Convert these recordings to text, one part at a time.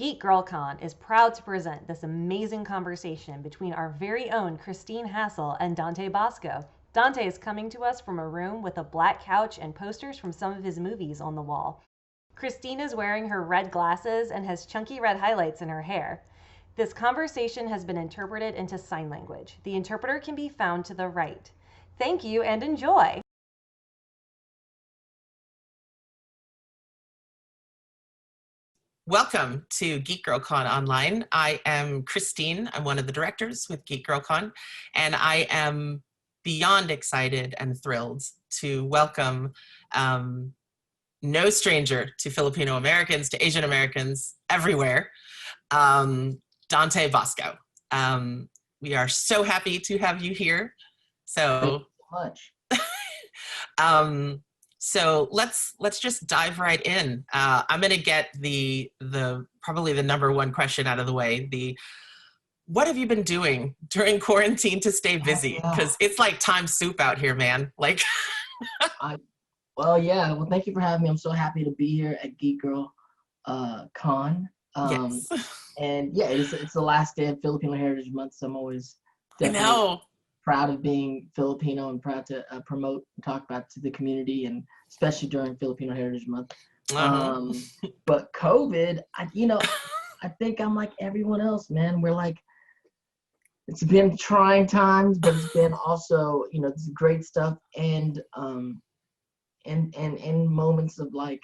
GeekGirlCon is proud to present this amazing conversation between our very own Kristine Hassell and Dante Basco. Dante is coming to us from a room with a black couch and posters from some of his movies on the wall. Kristine is wearing her red glasses and has chunky red highlights in her hair. This conversation has been interpreted into sign language. The interpreter can be found to the right. Thank you and enjoy! Welcome to GeekGirlCon Online. I am Kristine. I'm one of the directors with GeekGirlCon, and I am beyond excited and thrilled to welcome no stranger to Filipino Americans, to Asian Americans everywhere, Dante Basco. We are so happy to have you here. So much. So let's just dive right in. I'm gonna get the probably the number one question out of the way. What have you been doing during quarantine to stay busy? Because it's like time soup out here, man. Like. Well, thank you for having me. I'm so happy to be here at Geek Girl Con. Yes. And yeah, it's the last day of Filipino Heritage Month, so I'm always definitely proud of being Filipino and proud to promote and talk about to the community, and especially during Filipino Heritage Month. But COVID, I think I'm like everyone else, man. We're like, it's been trying times, but it's been also, it's great stuff, and moments of like,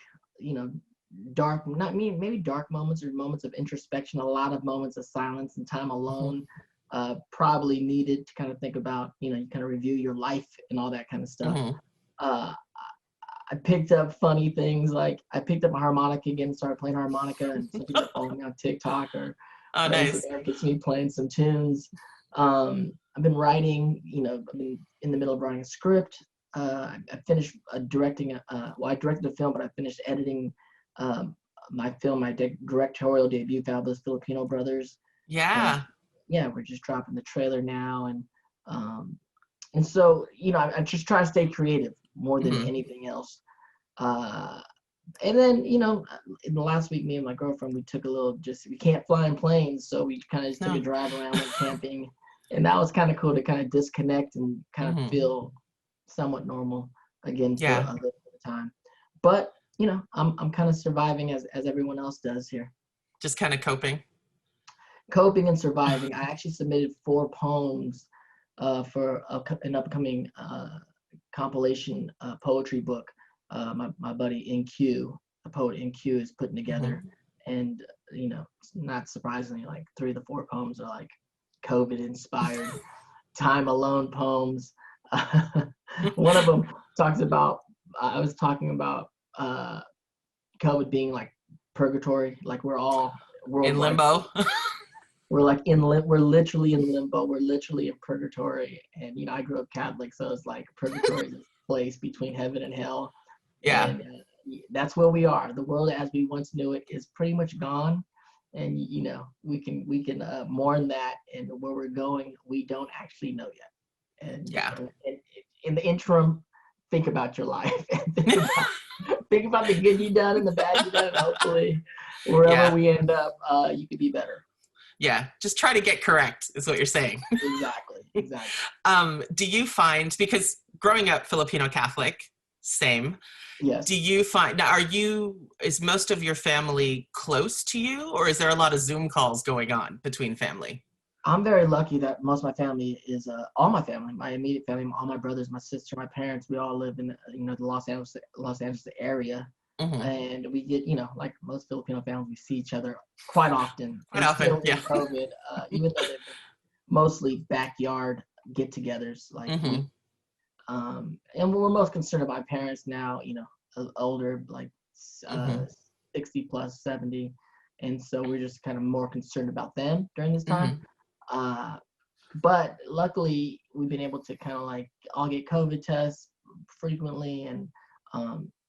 dark, maybe dark moments or moments of introspection, a lot of moments of silence and time alone. Probably needed to kind of think about, you kind of review your life and all that kind of stuff. I picked up funny things, like I picked up a harmonica again and started playing harmonica, and some people follow me on TikTok or nice. Instagram gets me playing some tunes. I've been writing, I've been in the middle of writing a script. I finished directing, I directed a film, but I finished editing my film, my directorial debut, Fabulous Filipino Brothers. Yeah. We're just dropping the trailer now, and so I just try to stay creative more than anything else. And then in the last week, me and my girlfriend, we took we can't fly in planes, so we kind of just took a drive around, went camping, and that was kind of cool to kind of disconnect and kind of feel somewhat normal again for a little bit of time. But I'm kind of surviving as everyone else does here. Just kind of Coping and surviving. I actually submitted 4 poems for an upcoming compilation poetry book. My buddy NQ, a poet NQ, is putting together, and not surprisingly, like 3 of the 4 poems are like COVID inspired, time alone poems. One of them talks about, I was talking about COVID being like purgatory, like we're all in limbo. We're like we're literally in limbo. We're literally in purgatory. And I grew up Catholic, so it's like purgatory is a place between heaven and hell. Yeah. And that's where we are. The world as we once knew it is pretty much gone. And we can mourn that, and where we're going, we don't actually know yet. And and in the interim, think about your life and think about the good you've done and the bad you've done. And hopefully, wherever we end up, you could be better. Yeah, just try to get correct is what you're saying. Exactly. Do you find, because growing up Filipino Catholic, same. Yes. Do you find, now is most of your family close to you, or is there a lot of Zoom calls going on between family? I'm very lucky that most of my family is, all my family, my immediate family, all my brothers, my sister, my parents, we all live in, the Los Angeles area. And we get, like most Filipino families, we see each other quite often. Still in COVID, even though they've been mostly backyard get-togethers, like and we're most concerned about my parents now, older, like 60 plus 70, and so we're just kind of more concerned about them during this time. But luckily, we've been able to kind of like all get COVID tests frequently, and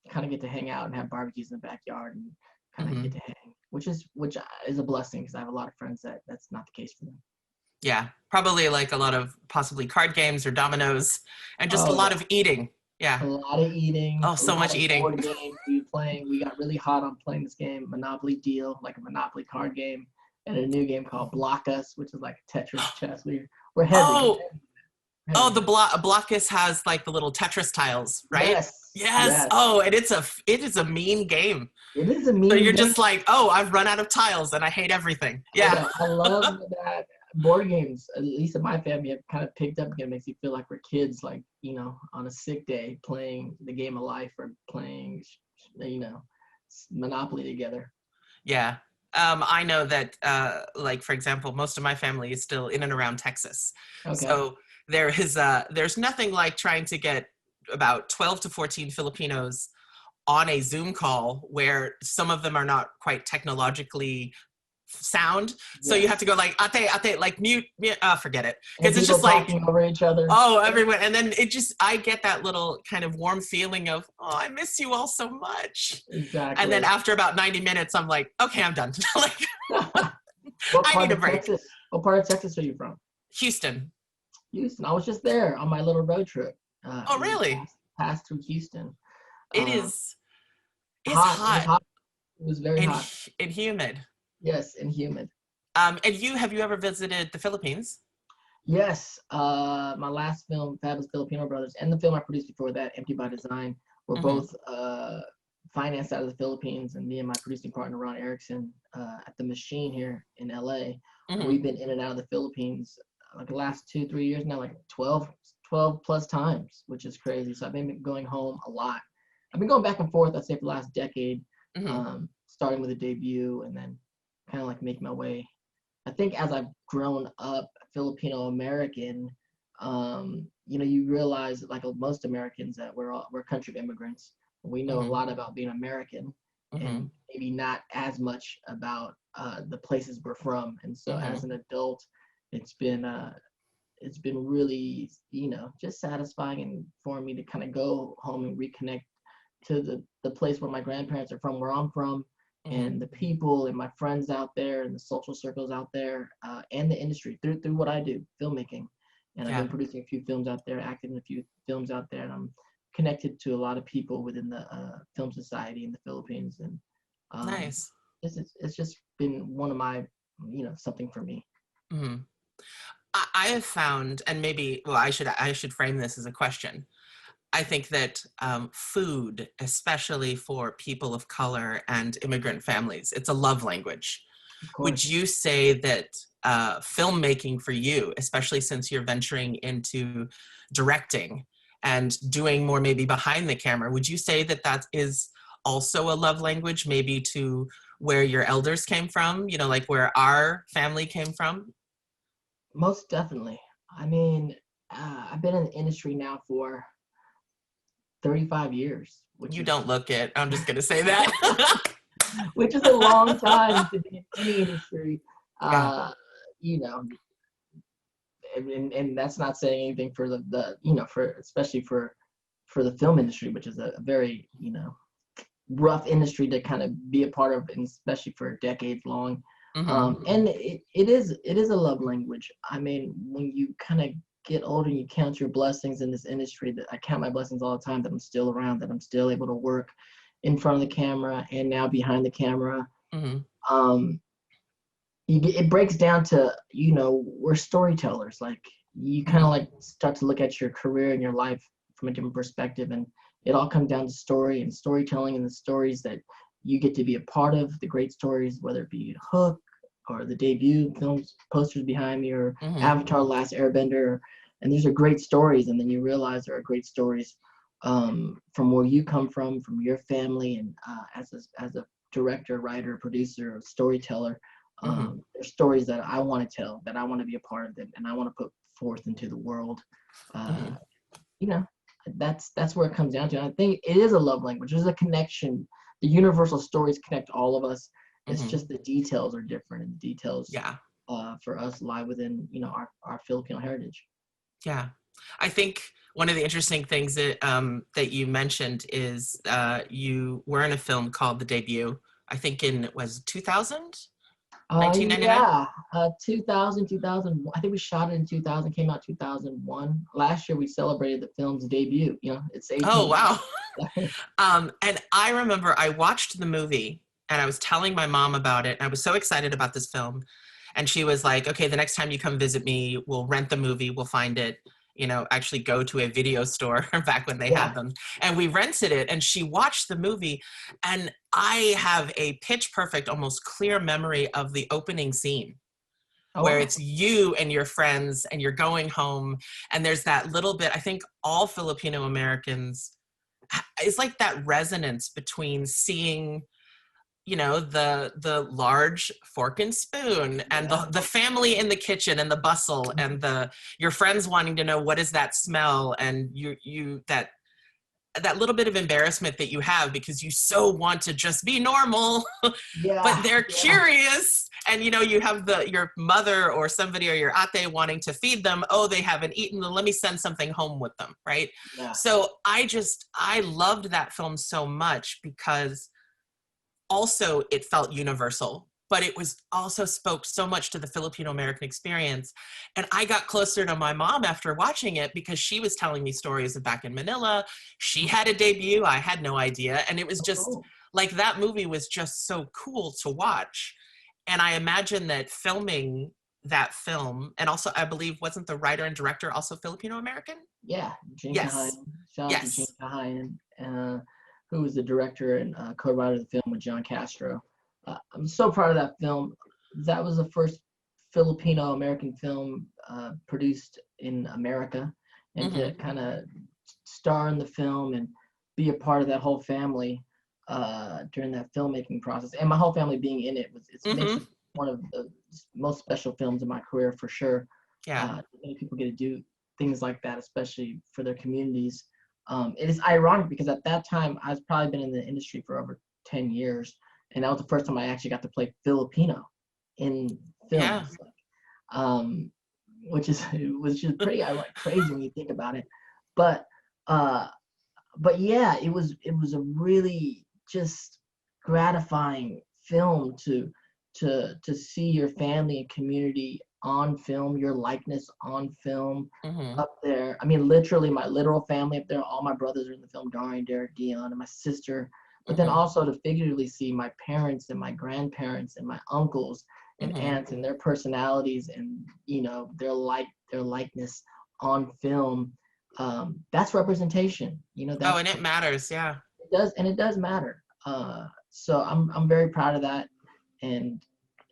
kind of get to hang out and have barbecues in the backyard and kind of get to hang, which is a blessing, because I have a lot of friends that's not the case for them. Yeah, probably like a lot of possibly card games or dominoes, and just a lot of eating. Yeah. A lot of eating. Oh, so much eating. Board games. we got really hot on playing this game, Monopoly Deal, like a Monopoly card game, and a new game called Block Us, which is like Tetris chess. We're heavy. Oh, Heavy. oh, the Blockus has like the little Tetris tiles, right? Yes. Yes. Oh, and it is a mean game. It is a mean So you're game. just like, oh, I've run out of tiles and I hate everything. Yeah. I love that board games, at least in my family, have kind of picked up again. It makes you feel like we're kids, like, you know, on a sick day playing the game of life or playing, you know, Monopoly together. Yeah. I know that, like, for example, most of my family is still in and around Texas. Okay. So there's nothing like trying to get about 12 to 14 Filipinos on a Zoom call where some of them are not quite technologically sound. So you have to go like, ate, like mute, forget it. Because it's just like, talking over each other. Oh, everyone. And then I get that little kind of warm feeling of, oh, I miss you all so much. Exactly. And then after about 90 minutes, I'm like, okay, I'm done. Like, I need a break. What part of Texas are you from? Houston. Houston. I was just there on my little road trip. Oh, really? Passed through Houston. It's hot. It was very hot. And humid. Yes, and humid. And have you ever visited the Philippines? Yes. My last film, Fabulous Filipino Brothers, and the film I produced before that, Empty by Design, were both financed out of the Philippines. And me and my producing partner, Ron Erickson, at the Machine here in LA, we've been in and out of the Philippines like the last 2-3 years now, like 12 plus times, which is crazy. So I've been going home a lot. I've been going back and forth, I'd say, for the last decade, starting with a debut and then kind of like make my way. I think as I've grown up Filipino American, you know, you realize, like most Americans, that we're a country of immigrants. We know a lot about being American, and maybe not as much about the places we're from. And so as an adult, it's been really, you know, just satisfying and for me to kind of go home and reconnect to the place where my grandparents are from, where I'm from, and the people and my friends out there and the social circles out there, and the industry through what I do, filmmaking. And I've been producing a few films out there, acting in a few films out there, and I'm connected to a lot of people within the film society in the Philippines. And nice. It's just been one of my, you know, something for me. I have found, and maybe, well, I should frame this as a question. I think that food, especially for people of color and immigrant families, it's a love language. Would you say that filmmaking for you, especially since you're venturing into directing and doing more maybe behind the camera, would you say that that is also a love language, maybe to where your elders came from, you know, like where our family came from? Most definitely. I mean, I've been in the industry now for 35 years. You don't look it. I'm just going to say that. Which is a long time to be in any industry. You know, and that's not saying anything for the you know, for especially for the film industry, which is a very, you know, rough industry to kind of be a part of, and especially for decades long. And it is a love language. I mean, when you kind of get older, you count your blessings in this industry. That I count my blessings all the time, that I'm still around, that I'm still able to work in front of the camera and now behind the camera. It breaks down to, you know, we're storytellers. Like, you kind of like start to look at your career and your life from a different perspective, and it all comes down to story and storytelling, and the stories that you get to be a part of, the great stories, whether it be Hook or the debut films, posters behind me, or Avatar, Last Airbender. And these are great stories, and then you realize there are great stories from where you come from your family, and as a director, writer, producer, storyteller, there's stories that I want to tell, that I want to be a part of them, and I want to put forth into the world. You know, that's where it comes down to. And I think it is a love language. There's a connection. The universal stories connect all of us. It's just the details are different, and the details for us lie within, you know, our Filipino heritage. Yeah, I think one of the interesting things that that you mentioned is you were in a film called The Debut. I think was 2000. 1999? Yeah, 2000, 2001. I think we shot it in 2000, came out 2001. Last year we celebrated the film's debut. You know, it's Oh, 18. wow. And I remember I watched the movie and I was telling my mom about it. And I was so excited about this film. And she was like, okay, the next time you come visit me, we'll rent the movie, we'll find it, you know, actually go to a video store back when they had them. And we rented it and she watched the movie. And I have a pitch perfect, almost clear memory of the opening scene. Where it's you and your friends and you're going home and there's that little bit, I think all Filipino Americans, it's like that resonance between seeing, you know, the large fork and spoon and the family in the kitchen and the bustle and your friends wanting to know what is that smell, and you that little bit of embarrassment that you have because you so want to just be normal, but they're curious. And, you know, you have your mother or somebody or your ate wanting to feed them. Oh, they haven't eaten. Let me send something home with them, right? Yeah. So I loved that film so much because also it felt universal, but it was also spoke so much to the Filipino American experience. And I got closer to my mom after watching it because she was telling me stories of back in Manila. She had a debut. I had no idea. And it was just like, that movie was just so cool to watch. And I imagine that filming that film, and also I believe, wasn't the writer and director also Filipino American? Yeah, Gene Yes. Kahayan. Shout out to Gene Kahayan, who was the director and co-writer of the film with John Castro. I'm so proud of that film. That was the first Filipino American film produced in America, and to kind of star in the film and be a part of that whole family during that filmmaking process, and my whole family being in it, makes it one of the most special films in my career for sure. Yeah. Many people get to do things like that, especially for their communities. It is ironic because at that time I've probably been in the industry for over 10 years, and that was the first time I actually got to play Filipino in films. Which is pretty crazy when you think about it. But yeah, it was a really just gratifying film to see your family and community on film, your likeness on film up there. I mean, literally my literal family up there, all my brothers are in the film, Darian, Derek, Dion, and my sister. But then also to figuratively see my parents and my grandparents and my uncles and aunts and their personalities and, you know, their likeness on film. That's representation, you know. That's, and it matters. Yeah, it does matter. So I'm very proud of that. And,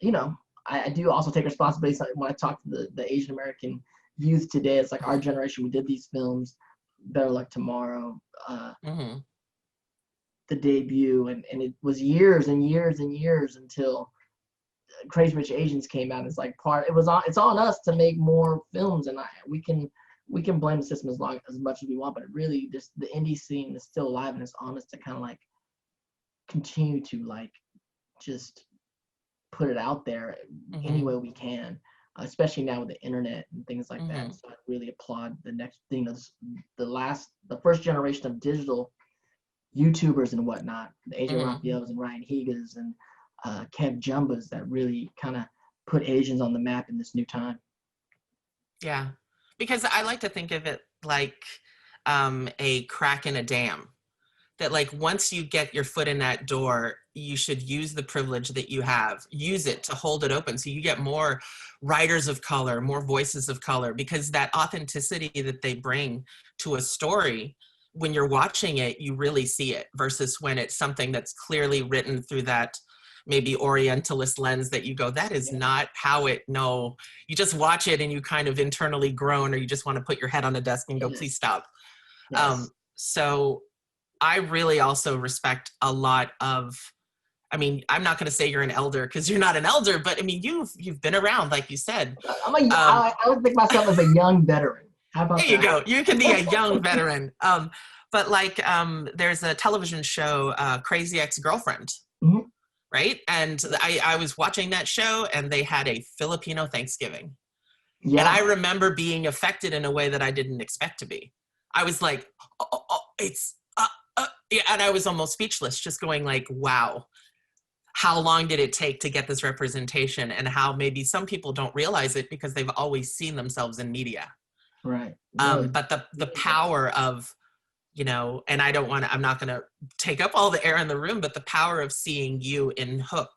you know, I do also take responsibility when I talk to the Asian American youth today. It's like our generation, we did these films, Better Luck Tomorrow, the debut, and it was years and years and years until Crazy Rich Asians came out. It's like it's on us to make more films, and we can blame the system as much as we want, but it really, just the indie scene is still alive, and it's on us to kind of like continue to like just put it out there any way we can, especially now with the internet and things like that. So I really applaud the next thing, the first generation of digital YouTubers and whatnot, the AJ Rafaels and Ryan Higas and Kev Jumbas, that really kind of put Asians on the map in this new time. Yeah, because I like to think of it like a crack in a dam. That like once you get your foot in that door, you should use the privilege that you have, use it to hold it open so you get more writers of color, more voices of color, because that authenticity that they bring to a story, when you're watching it, you really see it, versus when it's something that's clearly written through that maybe Orientalist lens that you go, that is not how you just watch it and you kind of internally groan, or you just want to put your head on the desk and go, please stop. So I really also respect a lot of, I mean, I'm not going to say you're an elder because you're not an elder, but I mean, you've been around, like you said. I would think myself as a young veteran. How about there you go. You can be a young veteran. But like, there's a television show, Crazy Ex-Girlfriend, right? And I was watching that show, and they had a Filipino Thanksgiving. Yeah. And I remember being affected in a way that I didn't expect to be. I was like, it's, yeah, and I was almost speechless, just going like, wow. how long did it take to get this representation, and how maybe some people don't realize it because they've always seen themselves in media. Right. No, But the power of, you know, and I'm not going to take up all the air in the room, but the power of seeing you in Hook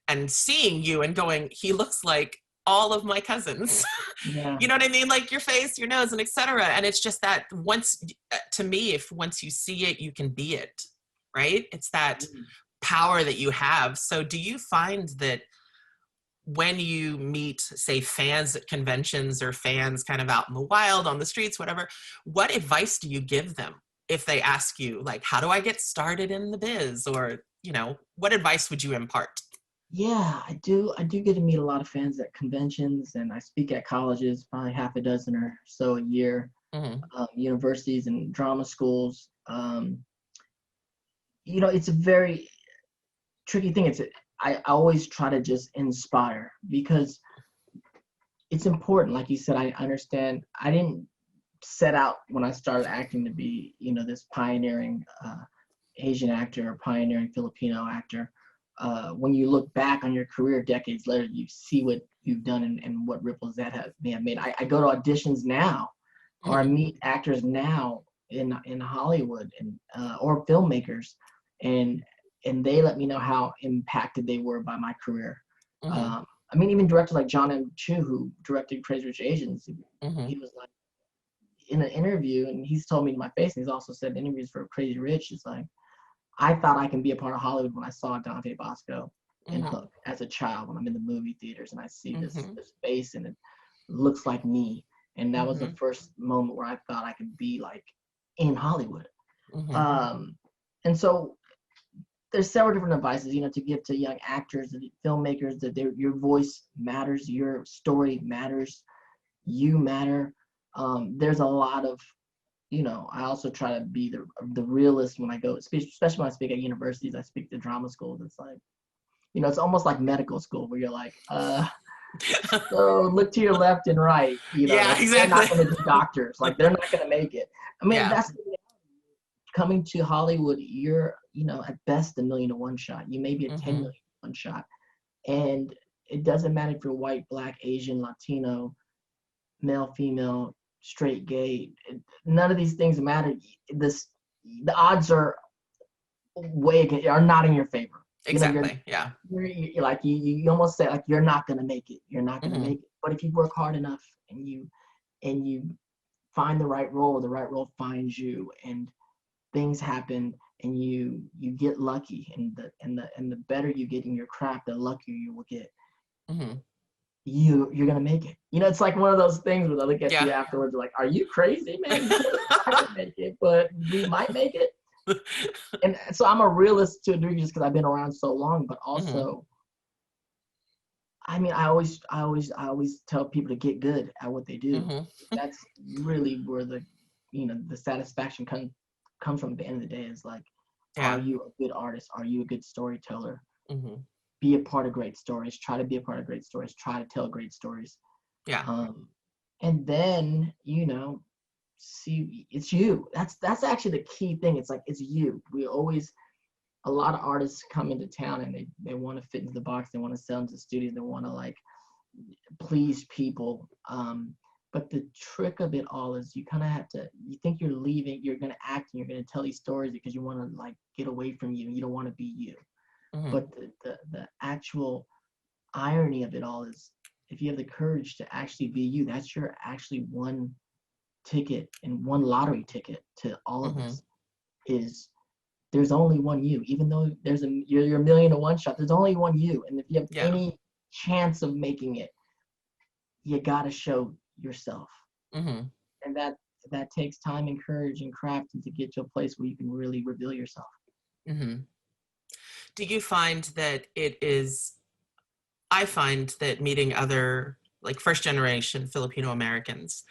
and seeing you and going, he looks like all of my cousins. yeah. You know what I mean? Like your face, your nose, and etc. And it's just that to me, once you see it, you can be it, right? It's that power that you have. So do you find that when you meet, say, fans at conventions or fans kind of out in the wild, on the streets, whatever, what advice do you give them if they ask you, like, how do I get started in the biz? Or, you know, what advice would you impart? Yeah, I do get to meet a lot of fans at conventions, and I speak at colleges, probably half a dozen or so a year, universities and drama schools. You know, it's a very tricky thing. I always try to just inspire, because it's important. Like you said, I understand. I didn't set out when I started acting to be, you know, this pioneering Asian actor or pioneering Filipino actor. When you look back on your career decades later, you see what you've done and what ripples that may have made. I go to auditions now, or I meet actors now in Hollywood and or filmmakers, and they let me know how impacted they were by my career. I mean, even directors like John M. Chu, who directed Crazy Rich Asians, he was like, in an interview, and he's told me to my face, and he's also said in interviews for Crazy Rich, it's like, I thought I can be a part of Hollywood when I saw Dante Basco in Hook as a child, when I'm in the movie theaters and I see this face and it looks like me. And that was the first moment where I thought I could be like in Hollywood. And so there's several different advices, you know, to give to young actors and filmmakers, that your voice matters, your story matters, you matter. There's a lot of, you know, I also try to be the realist when I go, especially when I speak at universities. I speak to drama schools. It's like, you know, it's almost like medical school, where you're like, so look to your left and right. You know, Yeah, like, exactly. they're not going to be doctors. Like, they're not going to make it. I mean, that's coming to Hollywood. You're, you know, at best $1 million to one shot. You may be a 10 million one shot, and it doesn't matter if you're white, black, Asian, Latino, male, female, straight, gay. None of these things matter. The odds are not in your favor. Exactly. You're like, you almost say, like, you're not gonna make it. You're not gonna make it. But if you work hard enough and you find the right role finds you, and things happen, and you get lucky, and the better you get in your craft, the luckier you will get. You're gonna make it. You know, it's like one of those things where they look at you afterwards, like, are you crazy, man? You're not gonna make it, but we might make it. And so I'm a realist to a degree, just because I've been around so long, but also, I mean, I always tell people to get good at what they do. That's really where the satisfaction comes from at the end of the day, is like, are you a good artist? Are you a good storyteller? Be a part of great stories. Try to be a part of great stories. Try to tell great stories. And then, you know, see, it's you. That's actually the key thing. It's like, it's you. A lot of artists come into town and they want to fit into the box. They want to sell into the studio. They want to, like, please people. But the trick of it all is, you kind of have to, you think you're leaving, you're going to act and you're going to tell these stories because you want to, like, get away from you. You don't want to be you. But the actual irony of it all is, if you have the courage to actually be you, that's your actually one ticket, and one lottery ticket to all of this, is there's only one you. Even though you're $1 million to one shot, there's only one you. And if you have any chance of making it, you got to show yourself. And that takes time and courage and craft, and to get to a place where you can really reveal yourself. Do you find that I find that meeting other, like, first generation Filipino Americans,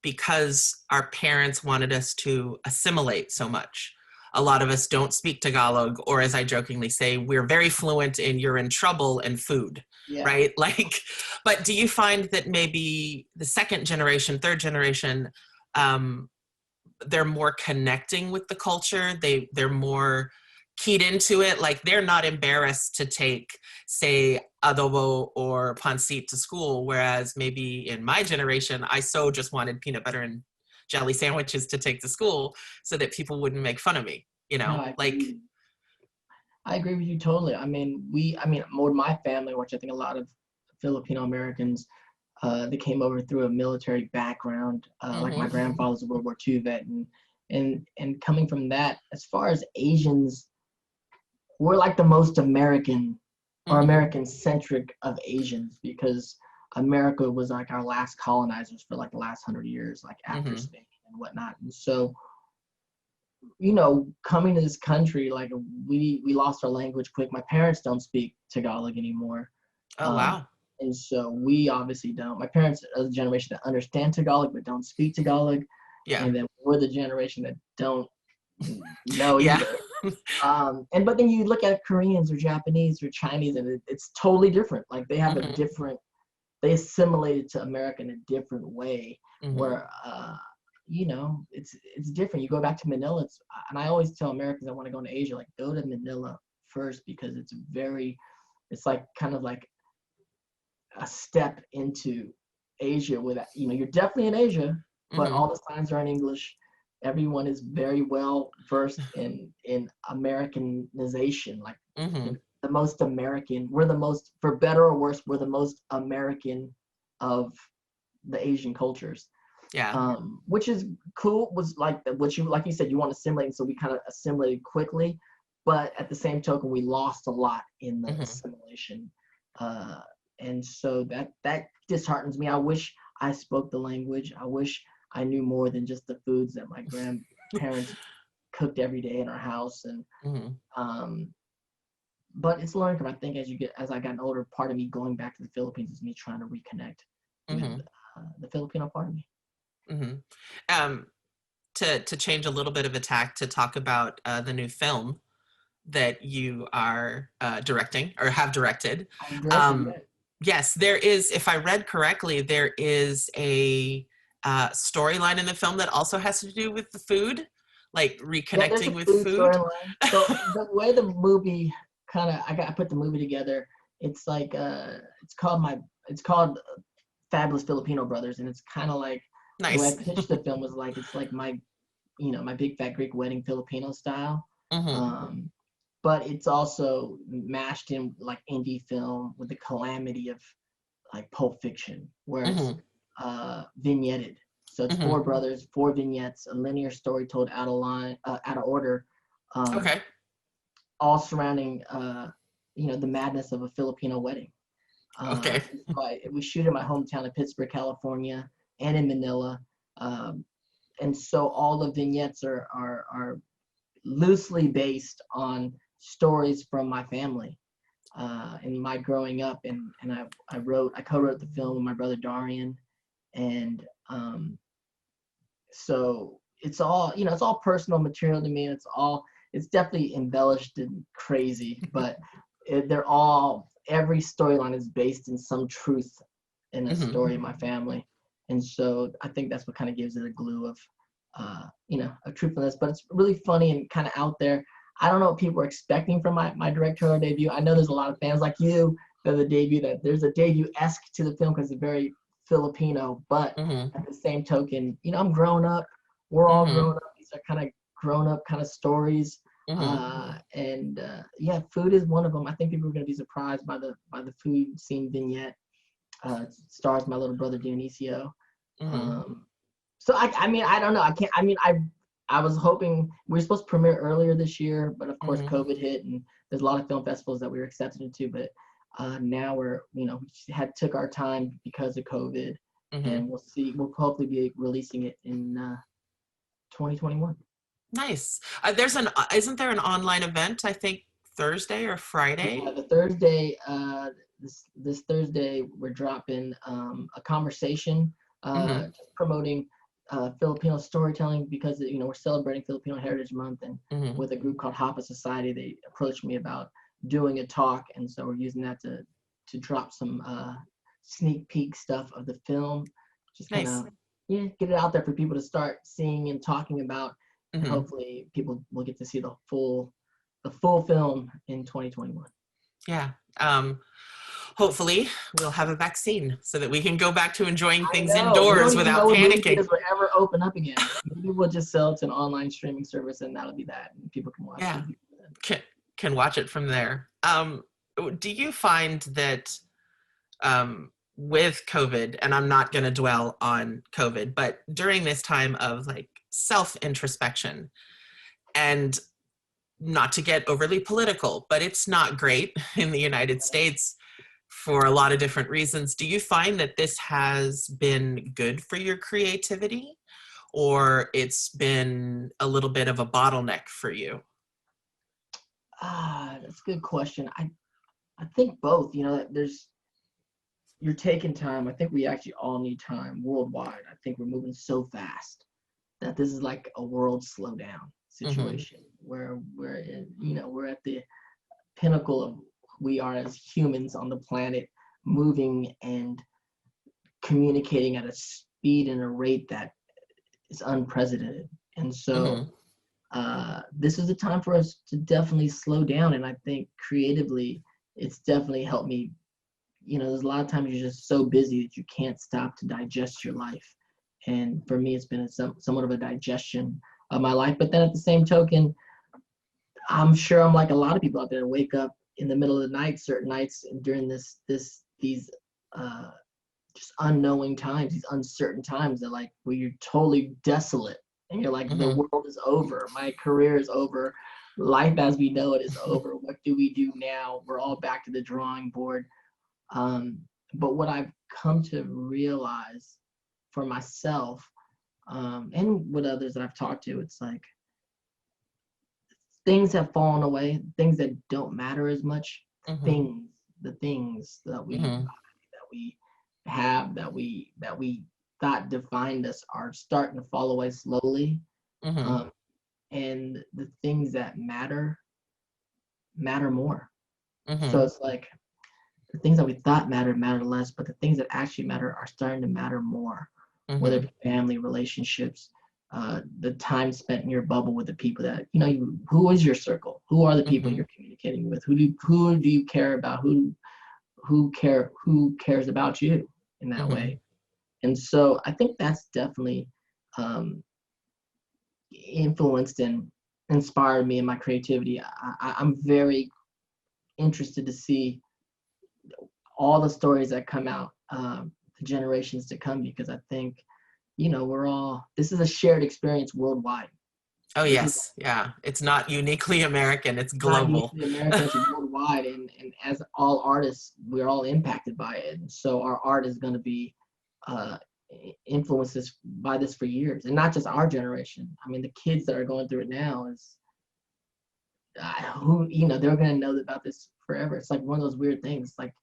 because our parents wanted us to assimilate so much. A lot of us don't speak Tagalog, or, as I jokingly say, we're very fluent in "you're in trouble" and food, right? Like, but do you find that maybe the second generation, third generation, they're more connecting with the culture? They're more keyed into it. Like, they're not embarrassed to take, say, adobo or pancit to school, whereas maybe in my generation, I so just wanted peanut butter and jelly sandwiches to take to school so that people wouldn't make fun of me, you No, know? Like, I agree with you totally. I mean, more my family, which I think a lot of Filipino Americans, they came over through a military background. Like my grandfather was a World War II vet, and coming from that, as far as Asians, we're like the most American or American centric of Asians, because America was like our last colonizers for like the last 100 years, like after Spain and whatnot. And so, you know, coming to this country, like we lost our language quick. My parents don't speak Tagalog anymore. oh, wow. And so we obviously don't. My parents are the generation that understand Tagalog but don't speak Tagalog. Yeah. And then we're the generation that don't know Yeah. either. But then you look at Koreans or Japanese or Chinese, and it's totally different. Like they have a different, they assimilated to America in a different way, where you know, it's different. You go back to Manila, and I always tell Americans that want to go into Asia, like, go to Manila first, because it's like kind of like a step into Asia with, you know, you're definitely in Asia, but all the signs are in English. Everyone is very well versed in Americanization, like the most American. We're the most, for better or worse, we're the most American of the Asian cultures. Yeah. Which is cool. Was like like you said, you want to assimilate, so we kind of assimilated quickly, but at the same token, we lost a lot in the assimilation. And so that disheartens me. I wish I spoke the language. I wish I knew more than just the foods that my grandparents cooked every day in our house. And but it's learning curve. I think as I got older, part of me going back to the Philippines is me trying to reconnect with the Filipino part of me. To change a little bit of a tack, to talk about the new film that you are directing or have directed. Yes, there is, if I read correctly, there is a storyline in the film that also has to do with the food, like reconnecting with food. So the way the movie I put the movie together, it's like it's called Fabulous Filipino Brothers, and it's kind of like the way I pitched the film was like, it's like my Big Fat Greek Wedding Filipino style. But it's also mashed in like indie film with the calamity of like Pulp Fiction, where it's vignetted. So it's 4 brothers, 4 vignettes, a linear story told out of order. All surrounding the madness of a Filipino wedding. We shoot in my hometown of Pittsburgh, California, and in Manila. And so all the vignettes are loosely based on stories from my family and my growing up, and I co-wrote the film with my brother Darian, and so it's all personal material to me, and it's definitely embellished and crazy, but every storyline is based in some truth in a story of my family, and so I think that's what kind of gives it a glue of a truthfulness, but it's really funny and kind of out there. I don't know what people are expecting from my directorial debut. I know there's a lot of fans like you that there's a debut-esque to the film because it's very Filipino, but at the same token, I'm grown up. We're all grown up. These are kind of grown up kind of stories. Food is one of them. I think people are going to be surprised by the food scene vignette. Stars my little brother Dionisio. So I don't know. I was hoping we were supposed to premiere earlier this year, but of course COVID hit, and there's a lot of film festivals that we were accepted into. But now we took our time because of COVID, and we'll see. We'll hopefully be releasing it in 2021. Nice. Isn't there an online event? I think Thursday or Friday. The Thursday. This Thursday we're dropping a conversation promoting Filipino storytelling, because we're celebrating Filipino Heritage Month, and with a group called Hapa Society, they approached me about doing a talk, and so we're using that to drop some sneak peek stuff of the film, just kind of get it out there for people to start seeing and talking about, and hopefully people will get to see the full the full film in 2021. Yeah. Hopefully we'll have a vaccine so that we can go back to enjoying things indoors without panicking. Movie theaters will ever open up again. Maybe we'll just sell it to an online streaming service, and that'll be that, and people can watch it. Can watch it from there. Do you find that with COVID, and I'm not going to dwell on COVID, but during this time of like self-introspection, and not to get overly political, but it's not great in the United States for a lot of different reasons. Do you find that this has been good for your creativity, or it's been a little bit of a bottleneck for you? That's a good question. I think both. You know, you're taking time. I think we actually all need time worldwide. I think we're moving so fast that this is like a world slowdown situation where we're at the pinnacle of we are as humans on the planet, moving and communicating at a speed and a rate that is unprecedented. And so this is a time for us to definitely slow down. And I think creatively, it's definitely helped me. You know, there's a lot of times you're just so busy that you can't stop to digest your life. And for me, it's been somewhat of a digestion of my life. But then at the same token, I'm sure I'm like a lot of people out there, wake up in the middle of the night, certain nights during these just unknowing times, these uncertain times that like where you're totally desolate and you're like, the world is over, my career is over, life as we know it is over. What do we do now? We're all back to the drawing board. But what I've come to realize for myself, and with others that I've talked to, it's like things have fallen away, things that don't matter as much, the things that we have that we thought defined us are starting to fall away slowly. And the things that matter more. So it's like the things that we thought mattered matter less, but the things that actually matter are starting to matter more. Whether it be family, relationships, the time spent in your bubble with the people that who is your circle? Who are the people you're communicating with? Who do you care about? Who cares about you in that way? And so I think that's definitely influenced and inspired me in my creativity. I'm very interested to see all the stories that come out, the generations to come, because I think, this is a shared experience worldwide. Oh, yes. Yeah. It's not uniquely American, it's global. Not uniquely American, it's worldwide. And as all artists, we're all impacted by it. And so our art is going to be influenced by this for years. And not just our generation. I mean, the kids that are going through it now is, they're going to know about this forever. It's like one of those weird things, like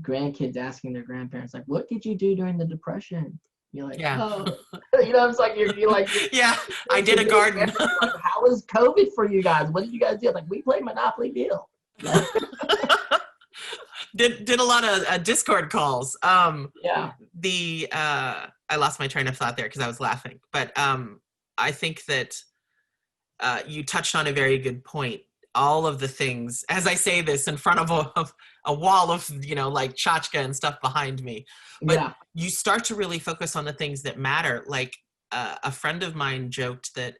grandkids asking their grandparents, like, what did you do during the Depression? You're like, oh, it's like, you're like, yeah, I did a garden. Like, how was COVID for you guys? What did you guys do? Like, we played Monopoly Deal. did a lot of Discord calls. I lost my train of thought there because I was laughing. But I think that you touched on a very good point. All of the things, as I say this in front of a wall of, like tchotchke and stuff behind me. But you start to really focus on the things that matter. Like a friend of mine joked that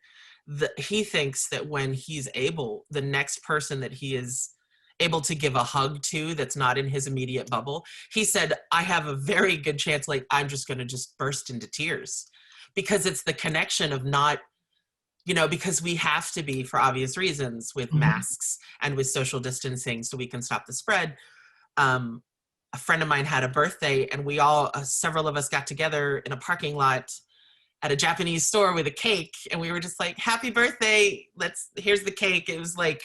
he thinks that when he's able, the next person that he is able to give a hug to that's not in his immediate bubble, he said, I have a very good chance, like, I'm just going to just burst into tears, because it's the connection of not, because we have to be, for obvious reasons, with masks and with social distancing so we can stop the spread. A friend of mine had a birthday, and we all, several of us got together in a parking lot at a Japanese store with a cake, and we were just like, happy birthday, here's the cake. It was like,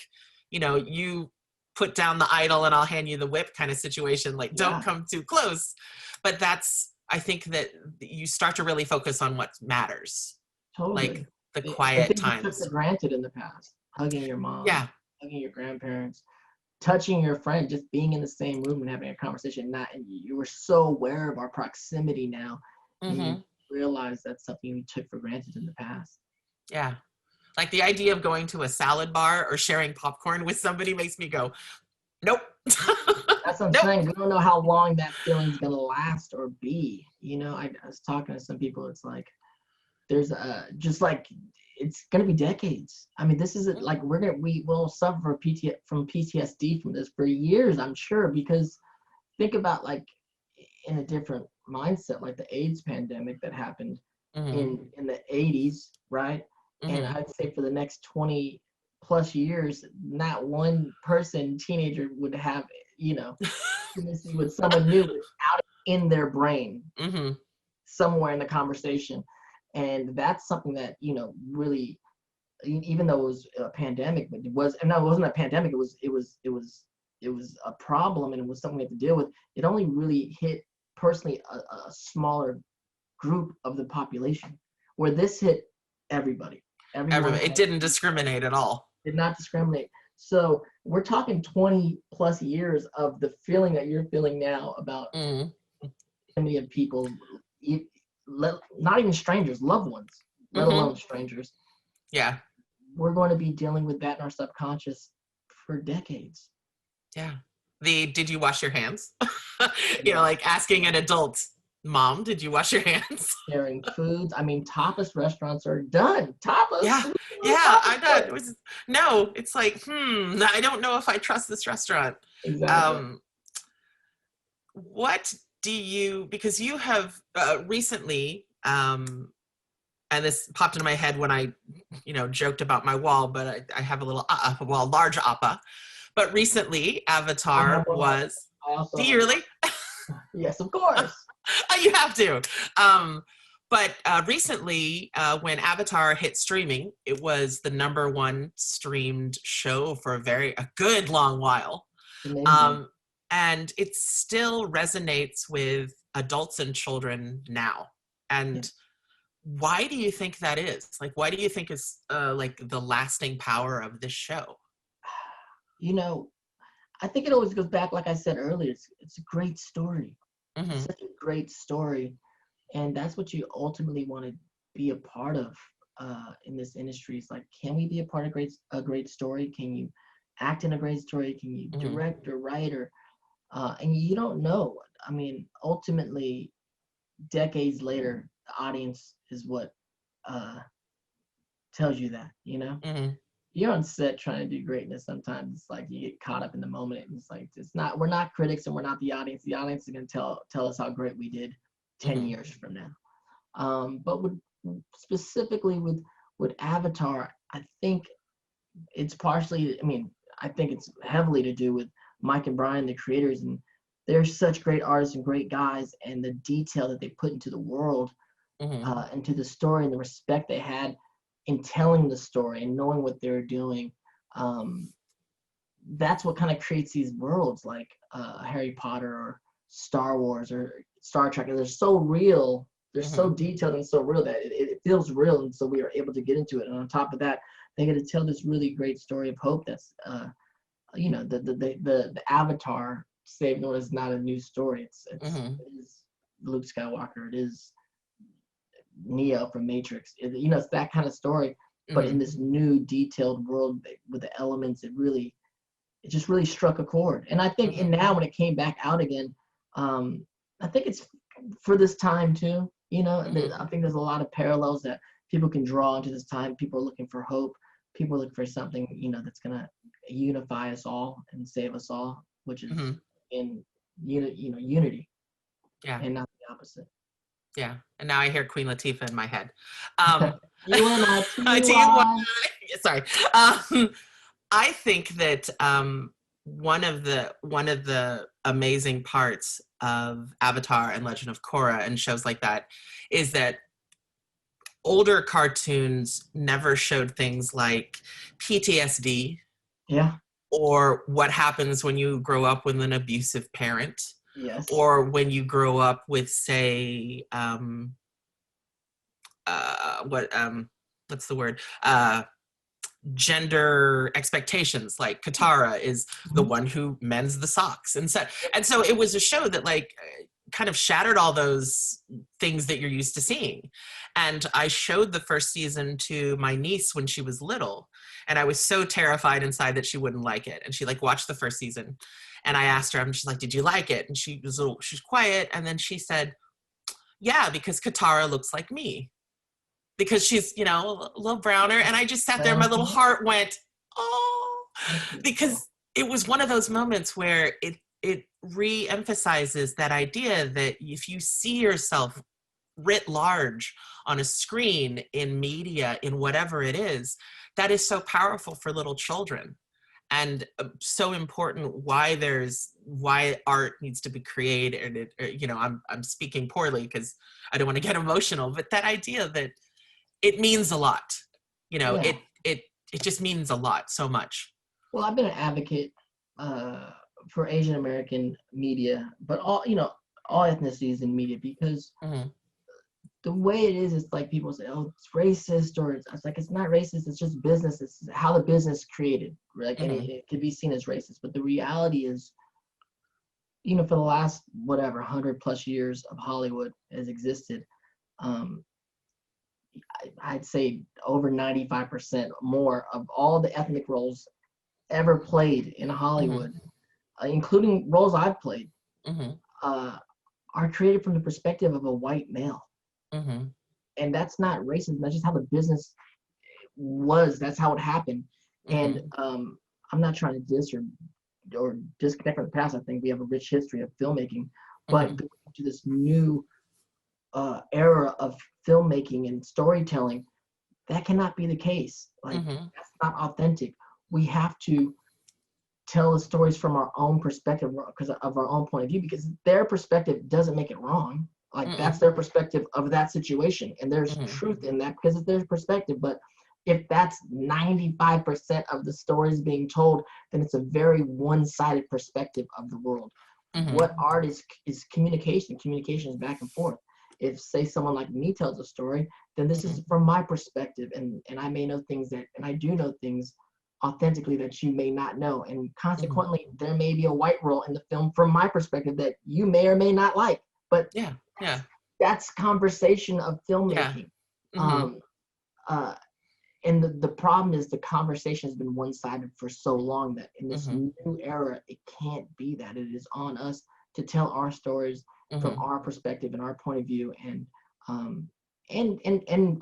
you put down the idol and I'll hand you the whip kind of situation, like, don't come too close. But I think that you start to really focus on what matters. Totally. Like the quiet times. You took for granted in the past, hugging your mom, hugging your grandparents, touching your friend, just being in the same room and having a conversation. And you were so aware of our proximity now. And you realize that's something we took for granted in the past. Yeah. Like the idea of going to a salad bar or sharing popcorn with somebody makes me go, nope. That's what I'm Nope. saying. We don't know how long that feeling's gonna last or be. You know, I was talking to some people. It's like there's just like it's gonna be decades. I mean, this is like we will suffer from PTSD from this for years, I'm sure. Because think about like in a different mindset, like the AIDS pandemic that happened in the 80s, right? And I'd say for the next 20 plus years, not one teenager would have, you know, intimacy with someone new without it in their brain, somewhere in the conversation. And that's something that, you know, really, even though it was a pandemic, but it wasn't a pandemic. It was a problem, and it was something we had to deal with. It only really hit personally a smaller group of the population, where this hit everybody. Everyone. It didn't discriminate at all. Did not discriminate. So we're talking 20 plus years of the feeling that you're feeling now about many of people, not even strangers, loved ones, let alone strangers. Yeah. We're going to be dealing with that in our subconscious for decades. Yeah. Did you wash your hands? You know, like asking an adult, Mom, did you wash your hands? Sharing foods. I mean, tapas restaurants are done. Tapas. Yeah. I know. It's like, I don't know if I trust this restaurant. Exactly. What do you, because you have recently, and this popped into my head when I, you know, joked about my wall, but I have a little large appa. But recently, Avatar was. Do you really? Yes, of course. You have to. But recently, when Avatar hit streaming, it was the #1 streamed show for a good long while. And it still resonates with adults and children now. And why do you think that is? Like, why do you think is like the lasting power of this show? You know, I think it always goes back, like I said earlier, it's a great story. It's such a great story. And that's what you ultimately want to be a part of in this industry. It's like, can we be a part of a great story? Can you act in a great story? Can you direct or write? And you don't know. I mean, ultimately, decades later, the audience is what tells you that, you know? You're on set trying to do greatness. Sometimes it's like you get caught up in the moment. And it's like, we're not critics and we're not the audience. The audience is going to tell us how great we did 10 years from now. But specifically with Avatar, I think it's partially, I think it's heavily to do with Mike and Brian, the creators, and they're such great artists and great guys, and the detail that they put into the world, into the story, and the respect they had in telling the story and knowing what they're doing. That's what kind of creates these worlds like Harry Potter or Star Wars or Star Trek. And they're so real, they're so detailed and so real that it feels real. And so we are able to get into it. And on top of that, they get to tell this really great story of hope that's, the Avatar, save note, is not a new story. It is Luke Skywalker. It is Neo from Matrix. It's that kind of story, but in this new detailed world with the elements, it just really struck a chord. And I think, and now when it came back out again, I think it's for this time too. I think there's a lot of parallels that people can draw into this time. People are looking for hope. People are looking for something, that's gonna unify us all and save us all, which is in unity. Yeah. And not the opposite. Yeah. And now I hear Queen Latifah in my head. Sorry. I think that one of the amazing parts of Avatar and Legend of Korra and shows like that is that older cartoons never showed things like PTSD. Yeah. Or what happens when you grow up with an abusive parent. Yes. Or when you grow up with, say, what's the word? Gender expectations. Like Katara is the one who mends the socks, and so it was a show that, like, kind of shattered all those things that you're used to seeing. And I showed the first season to my niece when she was little, and I was so terrified inside that she wouldn't like it. And she like watched the first season, and I asked her, she's like, did you like it? And she was quiet, and then she said, yeah, because Katara looks like me, because she's, you know, a little browner. And I just sat there, my little heart went, oh, because it was one of those moments where it re-emphasizes that idea that if you see yourself writ large on a screen, in media, in whatever it is, that is so powerful for little children, and so important why art needs to be created. You know, I'm speaking poorly because I don't want to get emotional, but that idea that it means a lot, you know, it just means a lot, so much. Well, I've been an advocate for Asian American media, but all ethnicities in media, because the way it is, it's like people say, oh, it's racist, or it's like, it's not racist, it's just business. It's how the business created, like, and it could be seen as racist. But the reality is, you know, for the last, 100+ years of Hollywood has existed, I'd say over 95% more of all the ethnic roles ever played in Hollywood, including roles I've played, are created from the perspective of a white male. And that's not racism. That's just how the business was. That's how it happened. And I'm not trying to diss or disconnect from the past. I think we have a rich history of filmmaking, but going to this new era of filmmaking and storytelling, that cannot be the case. Like, that's not authentic. We have to tell the stories from our own perspective, because of our own point of view, because their perspective doesn't make it wrong. Like, that's their perspective of that situation, and there's truth in that because it's their perspective. But if that's 95% of the stories being told, then it's a very one-sided perspective of the world. What art is communication. Communication is back and forth. If, say, someone like me tells a story, then this is from my perspective, and I may know things and I do know things authentically that you may not know, and consequently there may be a white role in the film from my perspective that you may or may not like. But that's conversation of filmmaking. And the problem is the conversation has been one-sided for so long that in this new era, it can't be that. It is on us to tell our stories from our perspective and our point of view. And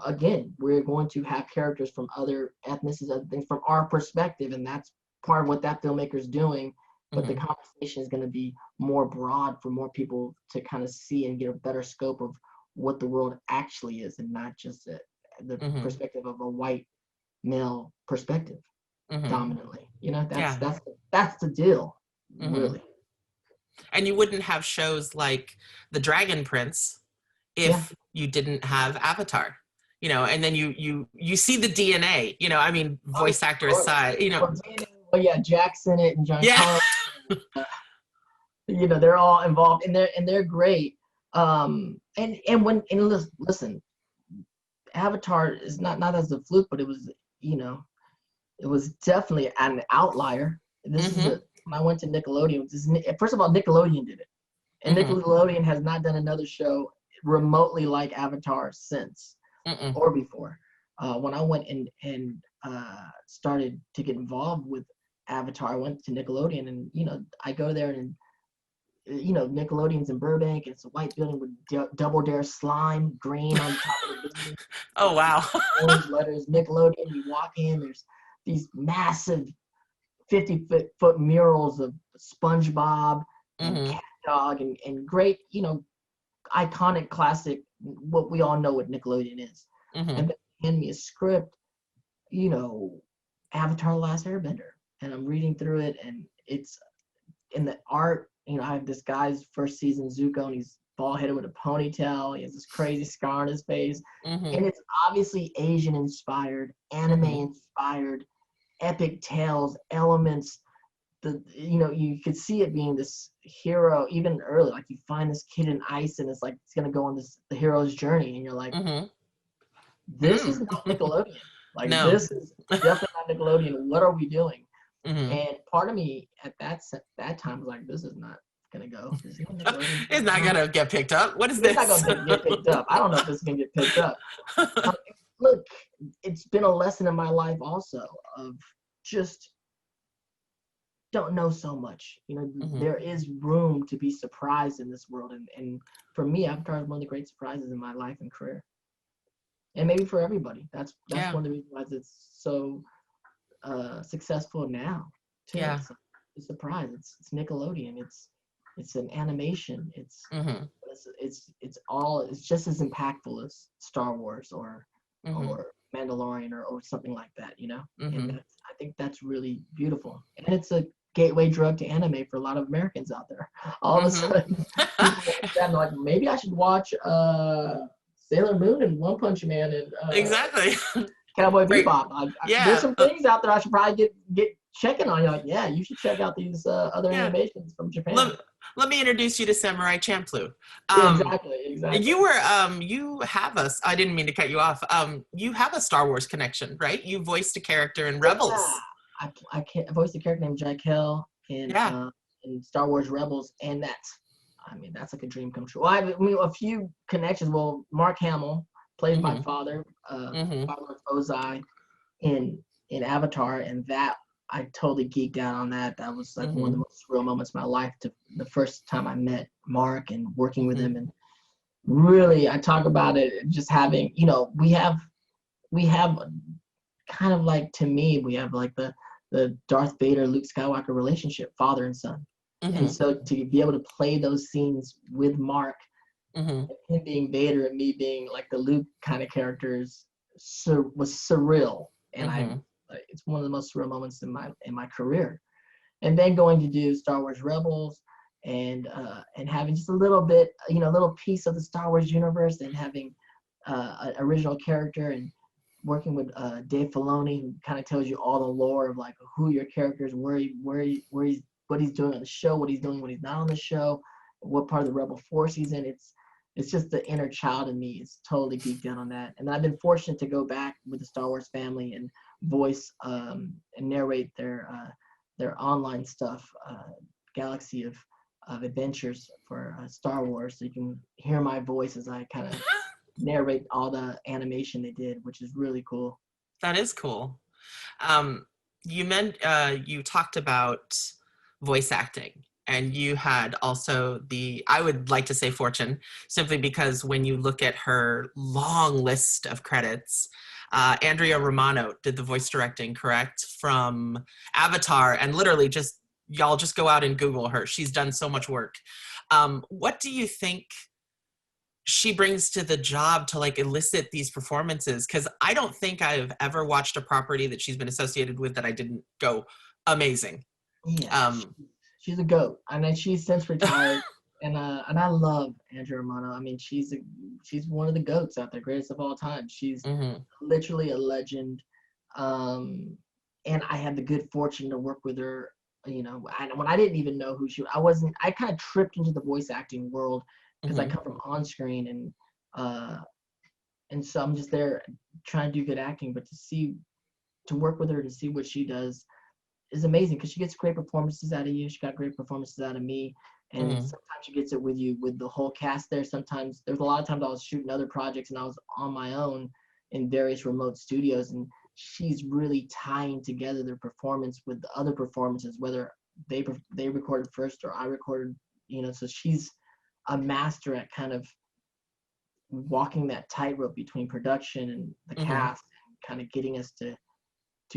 again, we're going to have characters from other ethnicities, other things from our perspective, and that's part of what that filmmaker is doing. But the conversation is going to be more broad for more people to kind of see and get a better scope of what the world actually is, and not just the perspective of a white male perspective dominantly. You know, that's the deal, really. And you wouldn't have shows like The Dragon Prince if you didn't have Avatar, you know. And then you see the DNA, you know. I mean, voice actor aside, you know. Oh yeah, Jackson and John Collins, you know, they're all involved, and they're great. Listen, Avatar is not as a fluke, but it was, you know, it was definitely an outlier. This is when I went to Nickelodeon. First of all, Nickelodeon did it, and Nickelodeon has not done another show remotely like Avatar since or before. When I went and started to get involved with Avatar, I went to Nickelodeon, and you know, I go there, and you know, Nickelodeon's in Burbank, and it's a white building with Double Dare slime green on top of the building. Oh wow! Orange letters, Nickelodeon. You walk in, there's these massive 50-foot murals of SpongeBob and Cat Dog, and great, you know, iconic classic. What we all know what Nickelodeon is, and then hand me a script, you know, Avatar: Last Airbender, and I'm reading through it, and it's in the art. You know, I have this guy's first season, Zuko, and he's bald-headed with a ponytail. He has this crazy scar on his face, and it's obviously Asian-inspired, anime-inspired, epic tales, elements. You know, you could see it being this hero even early. Like, you find this kid in ice, and it's like it's gonna go on the hero's journey, and you're like, this is not Nickelodeon. Like, this is definitely not Nickelodeon. What are we doing? And part of me at that time was like, this is not gonna go. Is it on Nickelodeon? It's not gonna get picked up. What is It's this? not gonna get picked up. I don't know if it's gonna get picked up. Look, it's been a lesson in my life also of just don't know so much. You know, there is room to be surprised in this world, and for me, Avatar is one of the great surprises in my life and career, and maybe for everybody. That's one of the reasons why it's so successful now too. Yeah. It's a surprise. It's Nickelodeon. It's an animation. It's just as impactful as Star Wars or Mandalorian or something like that, you know. And I think that's really beautiful, and it's a gateway drug to anime for a lot of Americans out there. All of a sudden, people like, maybe I should watch Sailor Moon and One Punch Man and exactly. Cowboy Bebop. There's some things out there I should probably get checking on. You're like, yeah, you should check out these other animations from Japan. Let me introduce you to Samurai Champloo. Exactly. You were you have us. I didn't mean to cut you off. You have a Star Wars connection, right? You voiced a character in Rebels. Yeah. I voiced a character named Jaquel in Star Wars Rebels, and that's like a dream come true. Well, I mean, a few connections. Well, Mark Hamill plays my father, Father Ozai, in Avatar, and that I totally geeked out on that. That was like one of the most surreal moments of my life. The first time I met Mark and working with him, and really, I talk about it just having, you know, we have kind of like, to me, we have like the Darth Vader Luke Skywalker relationship, father and son. And so to be able to play those scenes with Mark, him being Vader and me being like the Luke kind of characters, was surreal, and it's one of the most surreal moments in my career. And then going to do Star Wars Rebels and having just a little bit, you know, a little piece of the Star Wars universe, and having an original character, and working with Dave Filoni, who kind of tells you all the lore of like who your character is, where he's, what he's doing on the show, what he's doing when he's not on the show, what part of the Rebel Force he's in. It's just the inner child in me is totally geeked out on that. And I've been fortunate to go back with the Star Wars family and voice and narrate their online stuff, Galaxy of Adventures for Star Wars. So you can hear my voice as I kind of narrate all the animation they did, which is really cool. That is cool. You talked about voice acting, and you had also I would like to say fortune, simply because when you look at her long list of credits, Andrea Romano did the voice directing, correct, from Avatar, and literally y'all just go out and Google her. She's done so much work. What do you think she brings to the job to like elicit these performances? Because I don't think I've ever watched a property that she's been associated with that I didn't go amazing. Yeah, she's a goat. I mean, she's since retired, and I love Andrea Romano. I mean, she's one of the goats out there, greatest of all time. She's literally a legend. And I had the good fortune to work with her. You know, when I didn't even know who she was, I kind of tripped into the voice acting world because I come from on screen, and so I'm just there trying to do good acting, but to work with her, to see what she does is amazing, because she gets great performances out of you. She got great performances out of me, and sometimes she gets it with you with the whole cast there. Sometimes there's a lot of times I was shooting other projects and I was on my own in various remote studios, and she's really tying together their performance with the other performances, whether they recorded first or I recorded, you know. So she's a master at kind of walking that tightrope between production and the cast, and kind of getting us to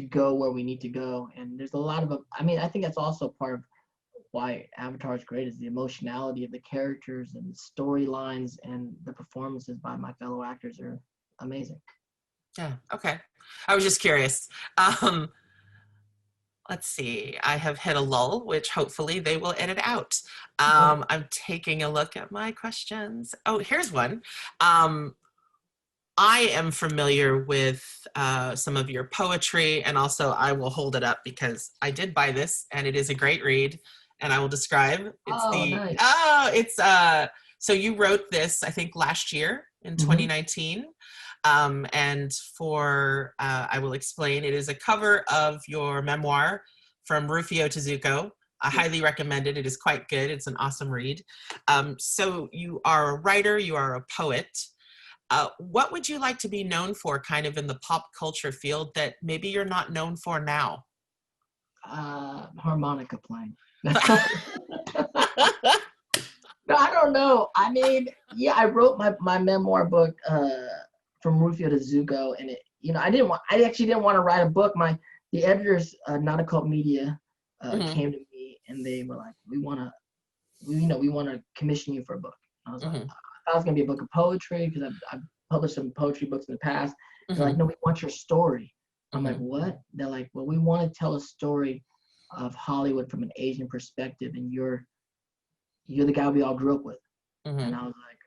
go where we need to go. And there's a lot of, I mean, I think that's also part of why Avatar is great, is the emotionality of the characters and the storylines, and the performances by my fellow actors are amazing. Yeah, okay. I was just curious. Let's see. I have hit a lull, which hopefully they will edit out. I'm taking a look at my questions. Oh, here's one. I am familiar with some of your poetry, and also I will hold it up because I did buy this and it is a great read, and I will describe. It's nice. So you wrote this, I think, last year in 2019. And for, I will explain, it is a cover of your memoir, From Rufio to Zuko, I highly recommend it. It is quite good. It's an awesome read. So you are a writer, you are a poet. What would you like to be known for kind of in the pop culture field that maybe you're not known for now? Harmonica playing. No, I don't know. I mean, yeah, I wrote my memoir book from Rufio to Zuko, and I actually didn't want to write a book. The editors, Not Occult Media, came to me and they were like, we want to commission you for a book. I was like, I thought it was gonna be a book of poetry because I've published some poetry books in the past. They're like, no, we want your story. I'm like, what? They're like, well, we want to tell a story of Hollywood from an Asian perspective, and you're the guy we all grew up with. And I was like,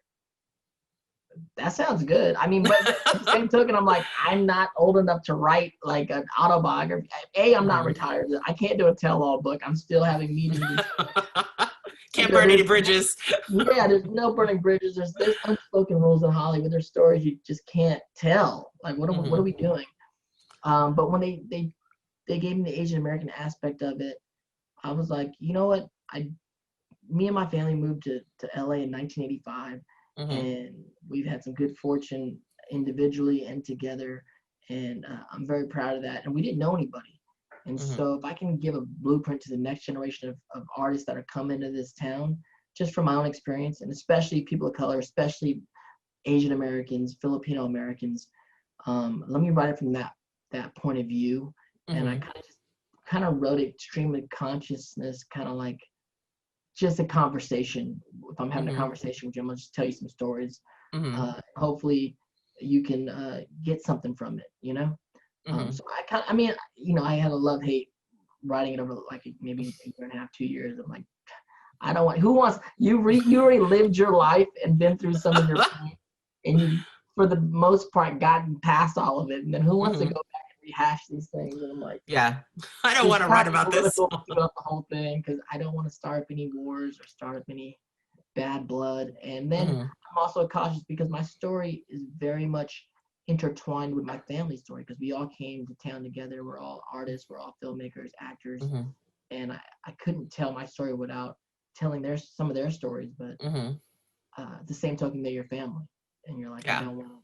that sounds good. I mean, but at the same token, I'm like, I'm not old enough to write like an autobiography. I'm not retired. I can't do a tell-all book. I'm still having meetings. Can't burn any bridges. Yeah, there's no burning bridges. There's unspoken rules in Hollywood. There's stories you just can't tell. Like, what are we doing? But when they gave me the Asian American aspect of it, I was like, you know what? Me and my family moved to LA in 1985, and we've had some good fortune individually and together, and I'm very proud of that. And we didn't know anybody, and so if I can give a blueprint to the next generation of artists that are coming to this town, just from my own experience, and especially people of color, especially Asian Americans, Filipino Americans, let me write it from that point of view. And I kind of wrote it stream of consciousness, kind of like just a conversation. If I'm having a conversation with you, I'm gonna just tell you some stories. Hopefully you can get something from it, you know? So I had a love-hate writing it over like maybe a year and a half, 2 years. I'm like, I don't want, you already lived your life and been through some of your pain, and you, for the most part, gotten past all of it. And then who wants to go back and rehash these things? And I'm like, yeah, I don't want to write about this. Throughout the whole thing, because I don't want to start up any wars or start up any bad blood. And then I'm also cautious because my story is very much intertwined with my family story, because we all came to town together. We're all artists, we're all filmmakers, actors, and I couldn't tell my story without telling some of their stories. But at the same token, they're your family, and you're like, I don't want to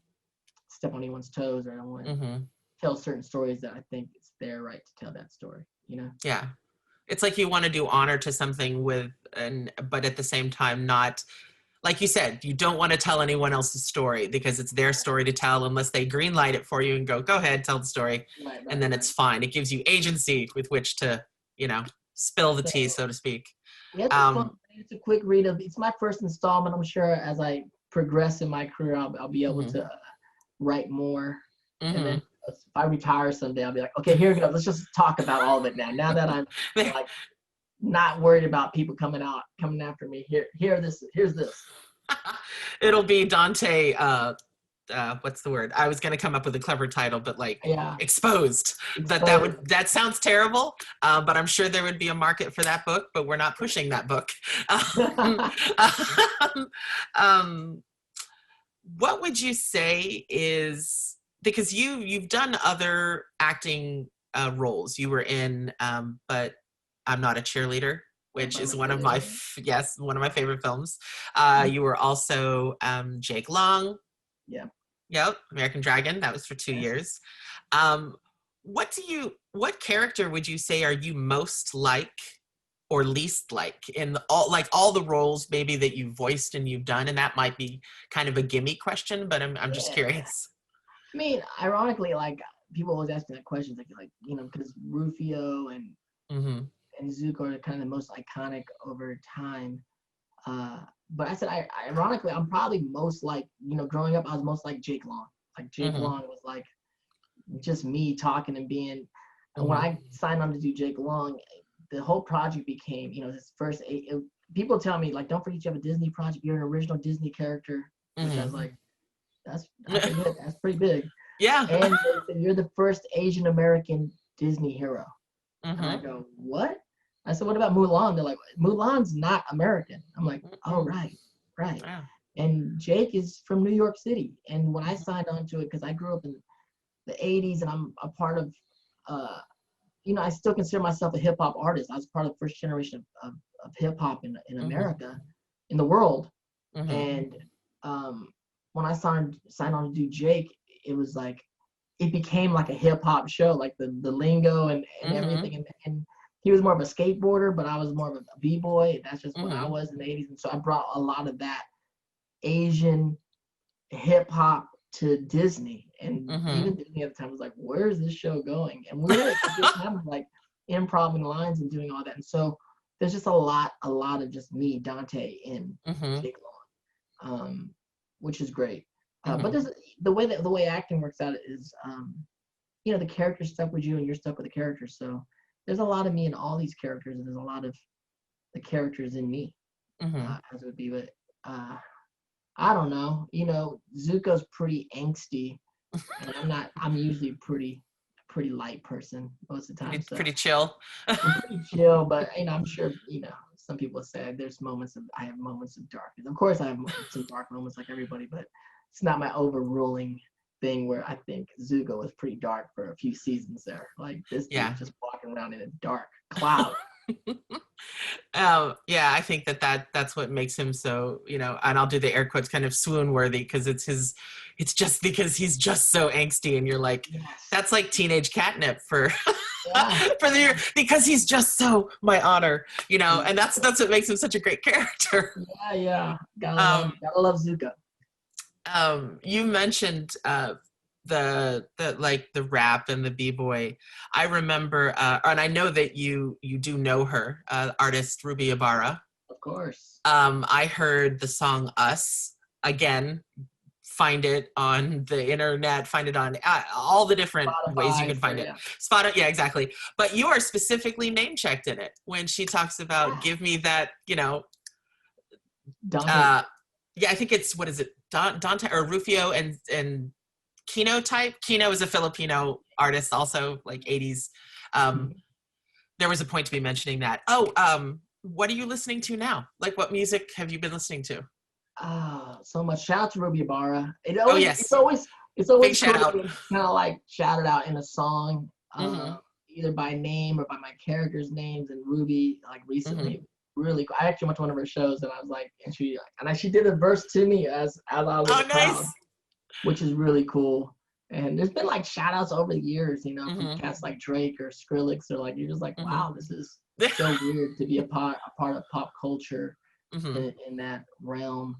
step on anyone's toes, or I don't want to tell certain stories that I think it's their right to tell that story, you know? Yeah. It's like you want to do honor to something but at the same time not, like you said, you don't want to tell anyone else's story because it's their story to tell, unless they green light it for you and go ahead, tell the story. And then it's fine. It gives you agency with which to, spill the tea, so to speak. Yeah, it's a quick read. It's my first installment. I'm sure as I progress in my career, I'll be able to write more. And then if I retire someday, I'll be like, okay, here we go. Let's just talk about all of it now. Now that I'm like not worried about people coming after me. Here's this. It'll be Dante. What's the word? I was gonna come up with a clever title, but exposed. That sounds terrible. But I'm sure there would be a market for that book. But we're not pushing that book. What would you say is, because you've done other acting roles. You were in But I'm Not a Cheerleader, which is one of my favorite films. You were also Jake Long. Yeah. Yep, American Dragon. That was for 2 years. What character would you say are you most like or least like in all the roles maybe that you've voiced and you've done? And that might be kind of a gimme question, but I'm just curious. I mean, ironically, like people always ask me that question, because Rufio and Zuko are kind of the most iconic over time. But I said, ironically, I'm probably most like, growing up, I was most like Jake Long. Like Jake Long was like just me talking and being. And when I signed on to do Jake Long, the whole project became, his first. People tell me like, don't forget you have a Disney project. You're an original Disney character. Which I was like, that's pretty big. Yeah. And they said, you're the first Asian American Disney hero. And I go, what? I said, what about Mulan? They're like, Mulan's not American. I'm like, oh, right. Yeah. And Jake is from New York City. And when I signed on to it, because I grew up in the 80s and I'm a part of I still consider myself a hip hop artist. I was part of the first generation of hip hop in America, in the world. And when I signed on to do Jake, it was like, it became like a hip hop show, like the lingo and everything. And he was more of a skateboarder, but I was more of a b-boy. That's just what I was in the 80s. And so I brought a lot of that Asian hip hop to Disney. And even Disney at the time was like, where is this show going? And we had a good time of like improvising lines and doing all that. And so there's just a lot of just me, Dante, in Jake Long, which is great. But there's the way acting works out is, the character stuck with you and you're stuck with the character. So there's a lot of me in all these characters, and there's a lot of the characters in me, as it would be. But I don't know. Zuko's pretty angsty, and I'm usually pretty light person most of the time. Pretty chill. I'm pretty chill, but I'm sure some people say I have moments of darkness. Of course, I have some dark moments like everybody, but it's not my overruling thing where I think Zuko was pretty dark for a few seasons there. Like this dude just walking around in a dark cloud. I think that's what makes him so, and I'll do the air quotes, kind of swoon worthy, because it's just because he's just so angsty, and you're like, that's like teenage catnip for for the year, because he's just so my honor, and that's what makes him such a great character. Gotta love Zuko. You mentioned the rap and the b-boy. I remember, and I know that you do know her, artist Ruby Ibarra. Of course. I heard the song Us. Again, find it on the internet, find it on all the different ways you can find it. Yeah, exactly. But you are specifically name checked in it when she talks about give me that, Dante. I think it's, what is it, Dante or Rufio and Kino type. Kino is a Filipino artist, also like 80s. There was a point to be mentioning that. What are you listening to now? Like, what music have you been listening to? So much. Shout out to Ruby Ibarra. It's always big cool shout out. kind of like shouted out in a song, either by name or by my characters' names. And Ruby, like recently, really cool. I actually went to one of her shows, and I was like, and she did a verse to me as I was proud, which is really cool. And there's been like shout outs over the years, from cats like Drake or Skrillex, or like, you're just like, wow, this is so weird to be a part of pop culture in that realm.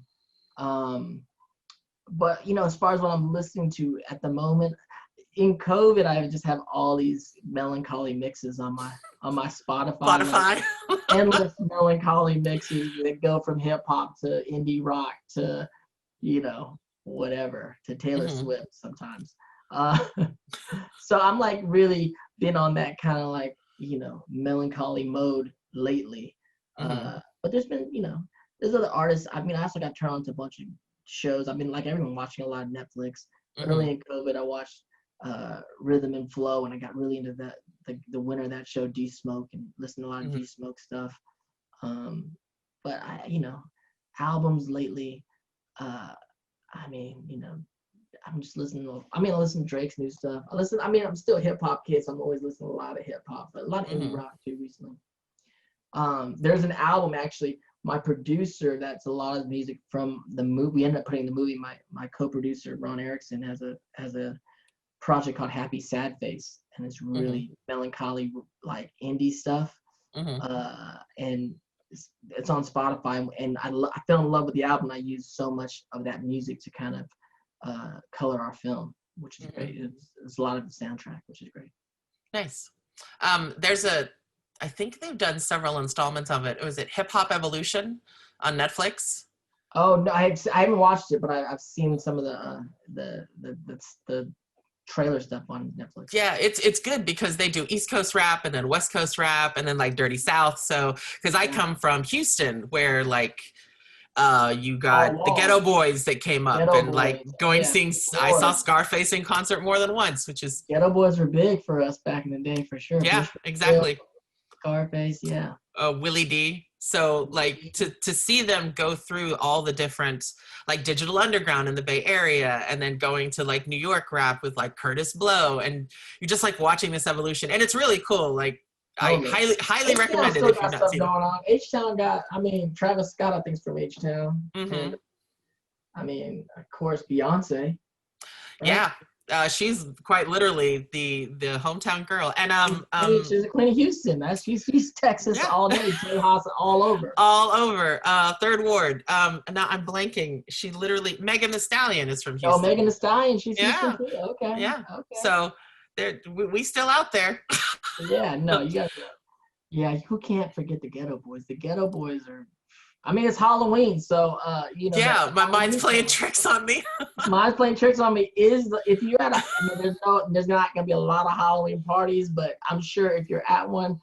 But as far as what I'm listening to at the moment, in COVID, I just have all these melancholy mixes on my Spotify. Like, endless melancholy mixes that go from hip hop to indie rock to, whatever, to Taylor Swift sometimes. So I'm like really been on that kind of like, melancholy mode lately. But there's been, there's other artists. I also got turned on to a bunch of shows. I've been like everyone watching a lot of Netflix. Early in COVID, I watched Rhythm and Flow, and I got really into that, the winner of that show, D Smoke, and listened to a lot of D Smoke stuff. But albums lately, I'm just listening I listen to Drake's new stuff. I'm still a hip hop kid, so I'm always listening to a lot of hip hop, but a lot of indie rock too recently. There's an album, actually, my producer, that's a lot of music from the movie. We ended up putting the movie, my co-producer, Ron Erickson, has a project called Happy Sad Face, and it's really melancholy, like indie stuff. And it's on Spotify, and I fell in love with the album. I used so much of that music to kind of color our film, which is great. It's a lot of the soundtrack, which is great. Nice. I think they've done several installments of it. Was it Hip Hop Evolution on Netflix? Oh no, I haven't watched it, but I've seen some of the trailer stuff on Netflix. Yeah, it's good because they do East Coast rap and then West Coast rap and then like Dirty South. So because I come from Houston, where like you got the Ghetto Boys that came up and like seeing. I saw Scarface in concert more than once, which is Ghetto Boys were big for us back in the day, for sure. Yeah, exactly. Scarface, yeah. Willie D. So like to see them go through all the different, like Digital Underground in the Bay Area, and then going to like New York rap with like Curtis Blow, and you're just like watching this evolution, and it's really cool. Like I highly recommend it if you've not seen it. H-Town got, I mean, Travis Scott, I think, is from H-Town. Mm-hmm. And I mean, of course, Beyonce. Right? Yeah, she's quite literally the hometown girl, and she's a Queen of Houston. She's Texas all day, Tejas all over. All over. Third Ward. Now I'm blanking. She literally, Megan Thee Stallion is from Houston. Oh, Megan Thee Stallion, she's Houston too. Okay. Yeah. Okay. So we still out there. Yeah. No, you got. Yeah, who can't forget the Ghetto Boys? The Ghetto Boys are. I mean, it's Halloween, so you know. Yeah, my mind's playing tricks on me. Mind's playing tricks on me if you're at there's not gonna be a lot of Halloween parties, but I'm sure if you're at one,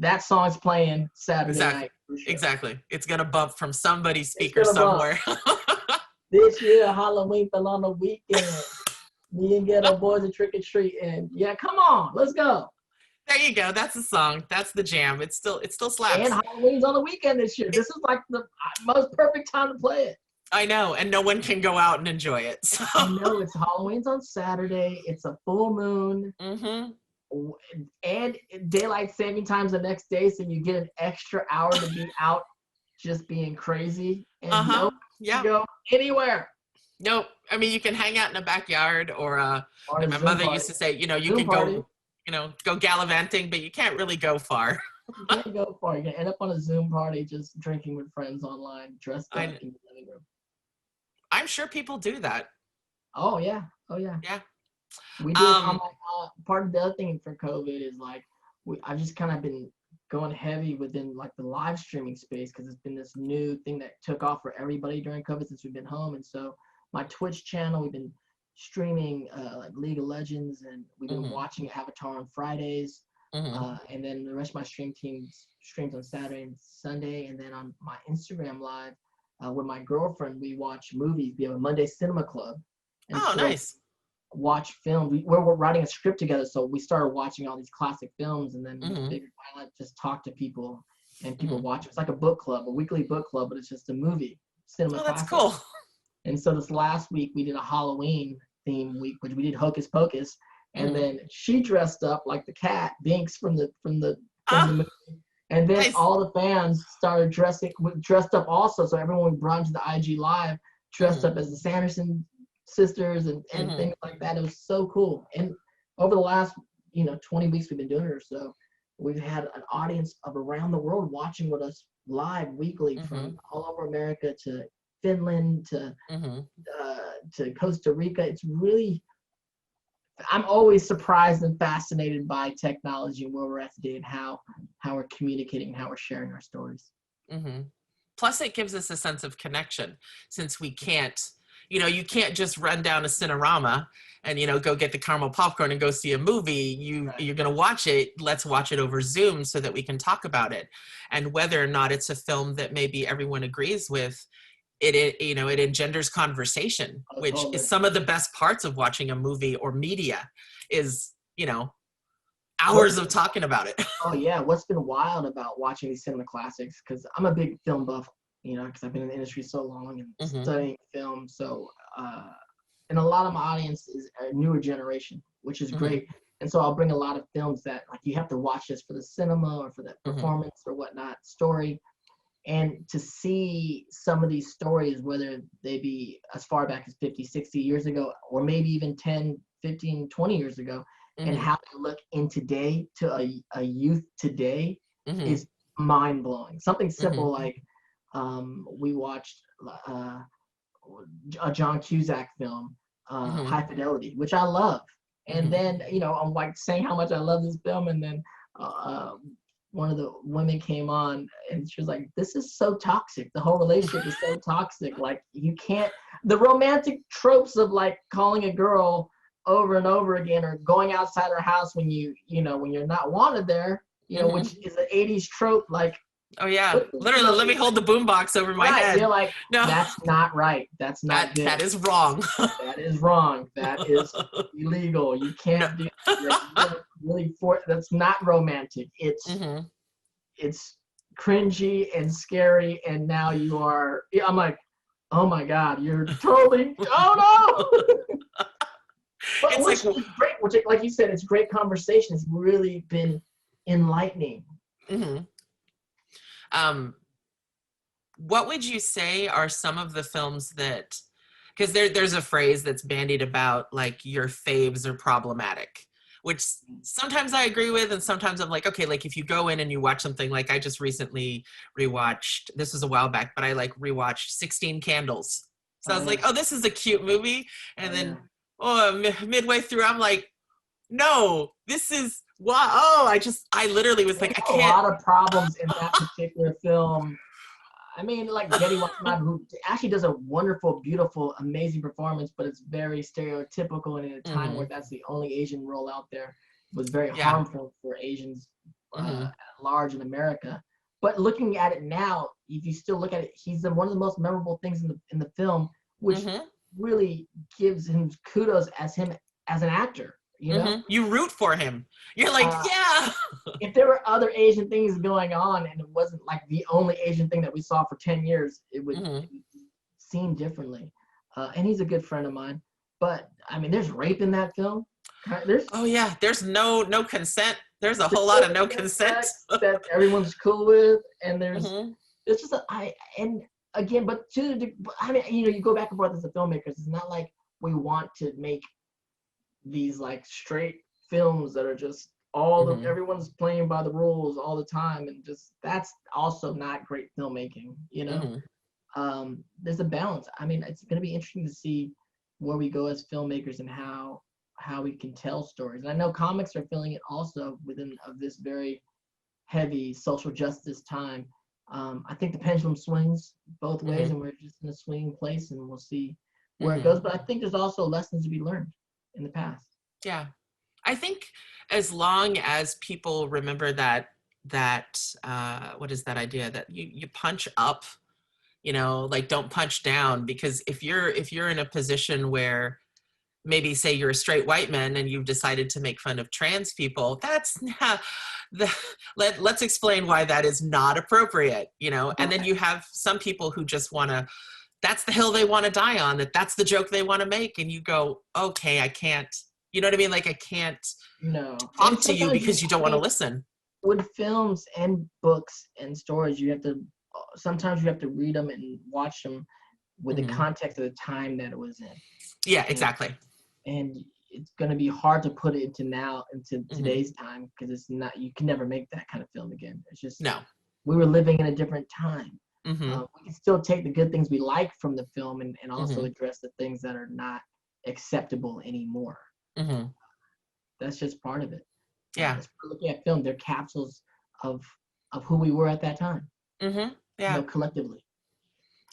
that song's playing Saturday night. For sure. Exactly. It's gonna bump from somebody's speaker somewhere. This year, Halloween fell on the weekend. Me and Ghetto Boys are trick or treating. Yeah, come on, let's go. There you go. That's the song. That's the jam. It still slaps. And Halloween's on the weekend this year. This is like the most perfect time to play it. I know, and no one can go out and enjoy it. So. No, it's Halloween's on Saturday. It's a full moon. Mm-hmm. And daylight saving time's the next day, so you get an extra hour to be out just being crazy. And no go anywhere. Nope. I mean, you can hang out in a backyard, or like my mother used to say, you know, you can go, you know, go gallivanting, but you can't really go far. You can't go far. You're going to end up on a Zoom party just drinking with friends online, dressed up in the living room. I'm sure people do that. Oh, yeah. Oh, yeah. Yeah. We did. Part of the other thing for COVID is, like, I've just kind of been going heavy within, like, the live streaming space, because it's been this new thing that took off for everybody during COVID since we've been home. And so my Twitch channel, we've been streaming like League of Legends, and we've been watching Avatar on Fridays, and then the rest of my stream team streams on Saturday and Sunday, and then on my Instagram live with my girlfriend, we watch movies. We have a Monday Cinema Club. And nice. Watch films. We're writing a script together, so we started watching all these classic films, and then we figured, why not just talk to people, and people watch. It's like a book club, a weekly book club, but it's just a movie. Cinema that's classic. cool. And so this last week we did a Halloween theme week, which we did Hocus Pocus, and then she dressed up like the cat Binks from the movie, and then all the fans started dressed up also. So everyone we brought to the IG Live dressed up as the Sanderson sisters and things like that. It was so cool. And over the last 20 weeks we've been doing it or so, we've had an audience of around the world watching with us live weekly, from all over America to Finland to Costa Rica. It's really, I'm always surprised and fascinated by technology and where we're at today, and how we're communicating and how we're sharing our stories. Plus, it gives us a sense of connection, since we can't, you can't just run down a Cinerama and, go get the caramel popcorn and go see a movie. You're going to watch it. Let's watch it over Zoom so that we can talk about it. And whether or not it's a film that maybe everyone agrees with, it engenders conversation, which is some of the best parts of watching a movie or media, is, hours of talking about it. Oh yeah. What's been wild about watching these cinema classics, because I'm a big film buff, because I've been in the industry so long and studying film. So, and a lot of my audience is a newer generation, which is great. And so I'll bring a lot of films that, like, you have to watch this for the cinema or for that performance or whatnot story. And to see some of these stories, whether they be as far back as 50, 60 years ago, or maybe even 10, 15, 20 years ago, and how they look in today to a youth today is mind-blowing. Something simple like we watched a John Cusack film, High Fidelity, which I love. And then, I'm like saying how much I love this film, and then one of the women came on and she was like, this is so toxic. The whole relationship is so toxic. Like, you can't, the romantic tropes of, like, calling a girl over and over again, or going outside her house when when you're not wanted there, which is an 80s trope. Like, oh yeah, literally, let me hold the boombox over my head. You're like, no, that's not right. That's not good. That is wrong. That is wrong. That is illegal. You can't do that. Really, that's not romantic. It's cringy and scary, and now you are. I'm like, oh my God, you're totally. Oh no! But It's which like, is great. Which, like you said, it's great conversation. It's really been enlightening. mhm. What would you say are some of the films that, because there's a phrase that's bandied about, like your faves are problematic, which sometimes I agree with, and sometimes I'm like, okay, like if you go in and you watch something, like I just recently rewatched, this was a while back, but I like rewatched 16 Candles. So I was like, oh, this is a cute movie. And then, midway through, I'm like, no, this is, wow. Oh, I literally was like, I a can't. lot of problems in that particular film. I mean, like Betty Watanabe, who actually does a wonderful, beautiful, amazing performance, but it's very stereotypical, and in a time where that's the only Asian role out there, was very harmful for Asians at large in America. But looking at it now, if you still look at it, he's one of the most memorable things in the film, which really gives him kudos as an actor. You know, you root for him. You're like, yeah. If there were other Asian things going on and it wasn't like the only Asian thing that we saw for 10 years, it would be seen differently. And he's a good friend of mine. But I mean, there's rape in that film. There's no consent. There's a whole lot of no consent that everyone's cool with, and there's it's just and again, but I mean, you know, you go back and forth as a filmmaker. It's not like we want to make these like straight films that are just everyone's playing by the rules all the time, and just that's also not great filmmaking, you know. There's a balance. I mean, it's going to be interesting to see where we go as filmmakers and how we can tell stories. And I know comics are feeling it also within of this very heavy social justice time. I think the pendulum swings both ways, and we're just in a swinging place, and we'll see where it goes. But I think there's also lessons to be learned in the past. Yeah. I think as long as people remember that what is that idea that you punch up, you know, like don't punch down, because if you're in a position where maybe say you're a straight white man and you've decided to make fun of trans people, that's let's explain why that is not appropriate, you know. And then you have some people who just want to, that's the hill they want to die on, that's the joke they want to make, and you go, okay, I can't, you know what I mean? Like I can't talk to you because you don't want to listen. With films and books and stories, sometimes you have to read them and watch them with the context of the time that it was in. Yeah, exactly. And it's going to be hard to put it into today's time, because it's not, you can never make that kind of film again. It's just, we were living in a different time. We can still take the good things we like from the film and also address the things that are not acceptable anymore. That's just part of it. Yeah. Looking at film, they're capsules of who we were at that time. Yeah. You know, collectively.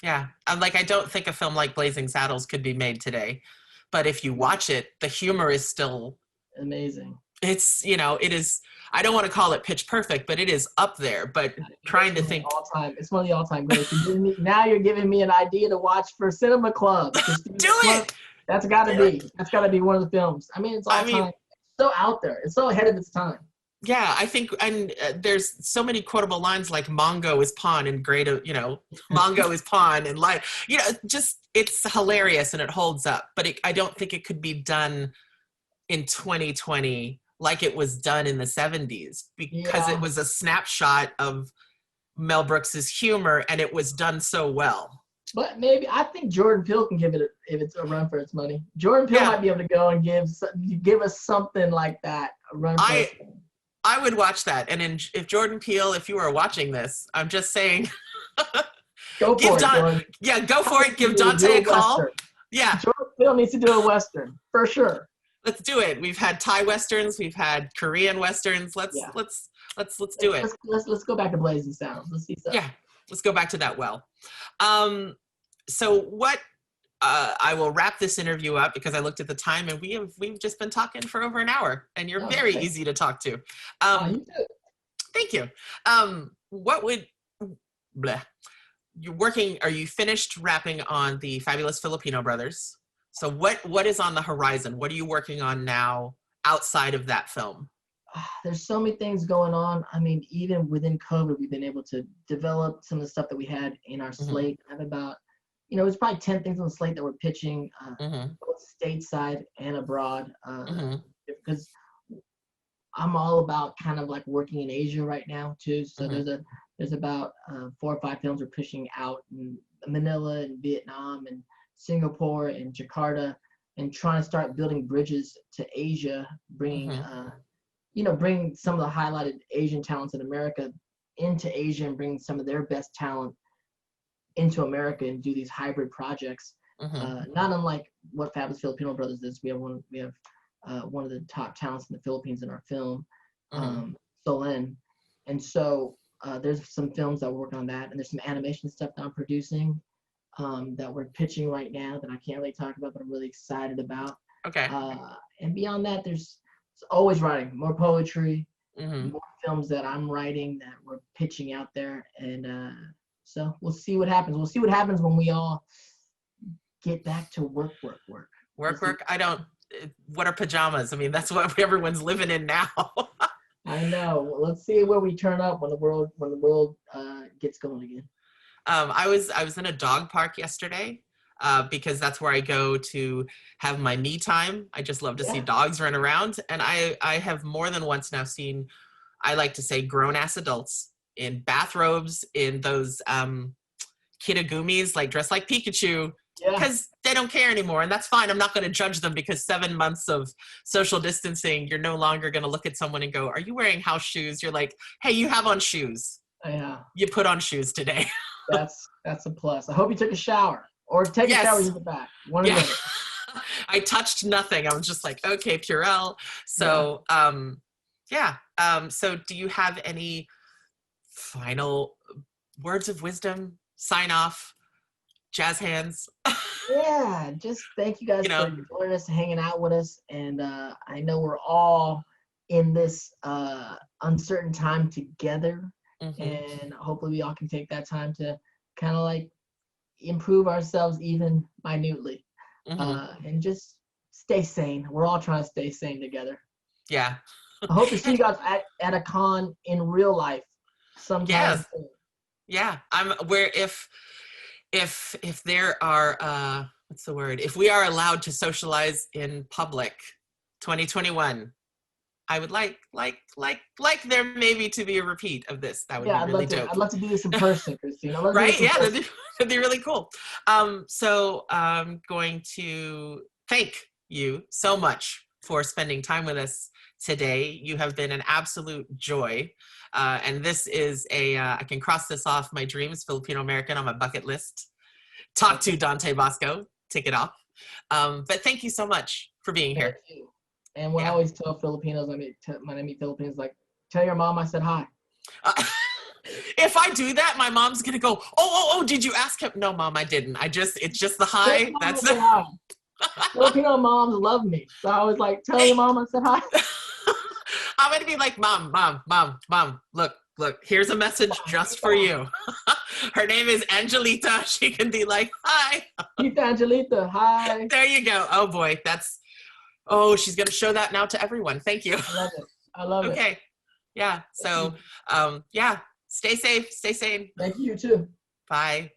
Yeah. Like, I don't think a film like Blazing Saddles could be made today, but if you watch it, the humor is still amazing. It's, you know, it is, I don't want to call it pitch perfect, but it is up there. But trying to think, it's one of the all-time greats. Now you're giving me an idea to watch for Cinema Club. It. That's got to be one of the films. I mean, it's all-time. So out there. It's so ahead of its time. Yeah, I think, and there's so many quotable lines like Mongo is pawn and great, you know, Mongo is pawn and like, you know, just, it's hilarious and it holds up. But I don't think it could be done in 2020 like it was done in the 70s, because it was a snapshot of Mel Brooks's humor and it was done so well. But maybe, I think Jordan Peele can give it if it's a run for its money. Jordan Peele might be able to go and give us something like that, a run for its money. I would watch that. And if Jordan Peele, if you are watching this, I'm just saying, go for it, Jordan. Yeah, go for it. Give Dante a call. Western. Yeah. Jordan Peele needs to do a Western, for sure. Let's do it. We've had Thai Westerns. We've had Korean Westerns. Let's do it. Let's go back to Blazing Saddles. Let's see something. Yeah, let's go back to that well. So what, I will wrap this interview up because I looked at the time and we've just been talking for over an hour, and you're very easy to talk to. You too. Thank you. Are you finished wrapping on the Fabulous Filipino Brothers? So what is on the horizon? What are you working on now outside of that film? there's so many things going on. I mean, even within COVID, we've been able to develop some of the stuff that we had in our slate. I have about, there's probably 10 things on the slate that we're pitching, both stateside and abroad, because I'm all about kind of like working in Asia right now too. So there's about 4 or 5 films we're pushing out in Manila and Vietnam and Singapore and Jakarta, and trying to start building bridges to Asia, bringing bring some of the highlighted Asian talents in America into Asia and bring some of their best talent into America and do these hybrid projects. Not unlike what Fabulous Filipino Brothers is. We have one of the top talents in the Philippines in our film, Solen. And so there's some films that we're working on that, and there's some animation stuff that I'm producing that we're pitching right now that I can't really talk about, but I'm really excited about. Okay. And beyond that, there's always writing, more poetry, more films that I'm writing that we're pitching out there. And so we'll see what happens. We'll see what happens when we all get back to work. I don't, what are pajamas? I mean, that's what everyone's living in now. I know. Well, let's see where we turn up when the world gets going again. I was in a dog park yesterday because that's where I go to have my me time. I just love to see dogs run around. And I have more than once now seen, I like to say, grown-ass adults in bathrobes, in those kitagumis, like dressed like Pikachu, because they don't care anymore. And that's fine. I'm not going to judge them, because 7 months of social distancing, you're no longer going to look at someone and go, are you wearing house shoes? You're like, hey, you have on shoes. Yeah. You put on shoes today. That's a plus. I hope you took a shower, or take a shower when you get back. One of those. I touched nothing. I was just like, okay, Purell. So, so do you have any final words of wisdom, sign off, jazz hands? Yeah, just thank you guys for joining us, hanging out with us. And I know we're all in this uncertain time together. And hopefully we all can take that time to kind of like improve ourselves even minutely, and just stay sane. We're all trying to stay sane together. Yeah. I hope to see you guys at a con in real life sometime soon. Yeah. If there are what's the word? If we are allowed to socialize in public, 2021. I would like there maybe to be a repeat of this. That would be really dope. I'd love to do this in person, Kristine. Right? Yeah, that'd be really cool. So I'm going to thank you so much for spending time with us today. You have been an absolute joy. And this is I can cross this off my dreams, Filipino American, on my bucket list. Talk to Dante Basco, tick it off. But thank you so much for being here. Thank you. And what I always tell Filipinos, when I meet Filipinos, like, tell your mom I said hi. If I do that, my mom's gonna go, oh, did you ask him? No, Mom, I didn't. It's just the hi. That's it. Filipino moms love me. So I was like, tell your mom I said hi. I'm gonna be like, Mom, look, here's a message just for you. Her name is Angelita. She can be like, hi. Tita Angelita, hi. There you go. Oh boy, she's going to show that now to everyone. Thank you. I love it. Okay. Yeah. So, stay safe, stay sane. Thank you too. Bye.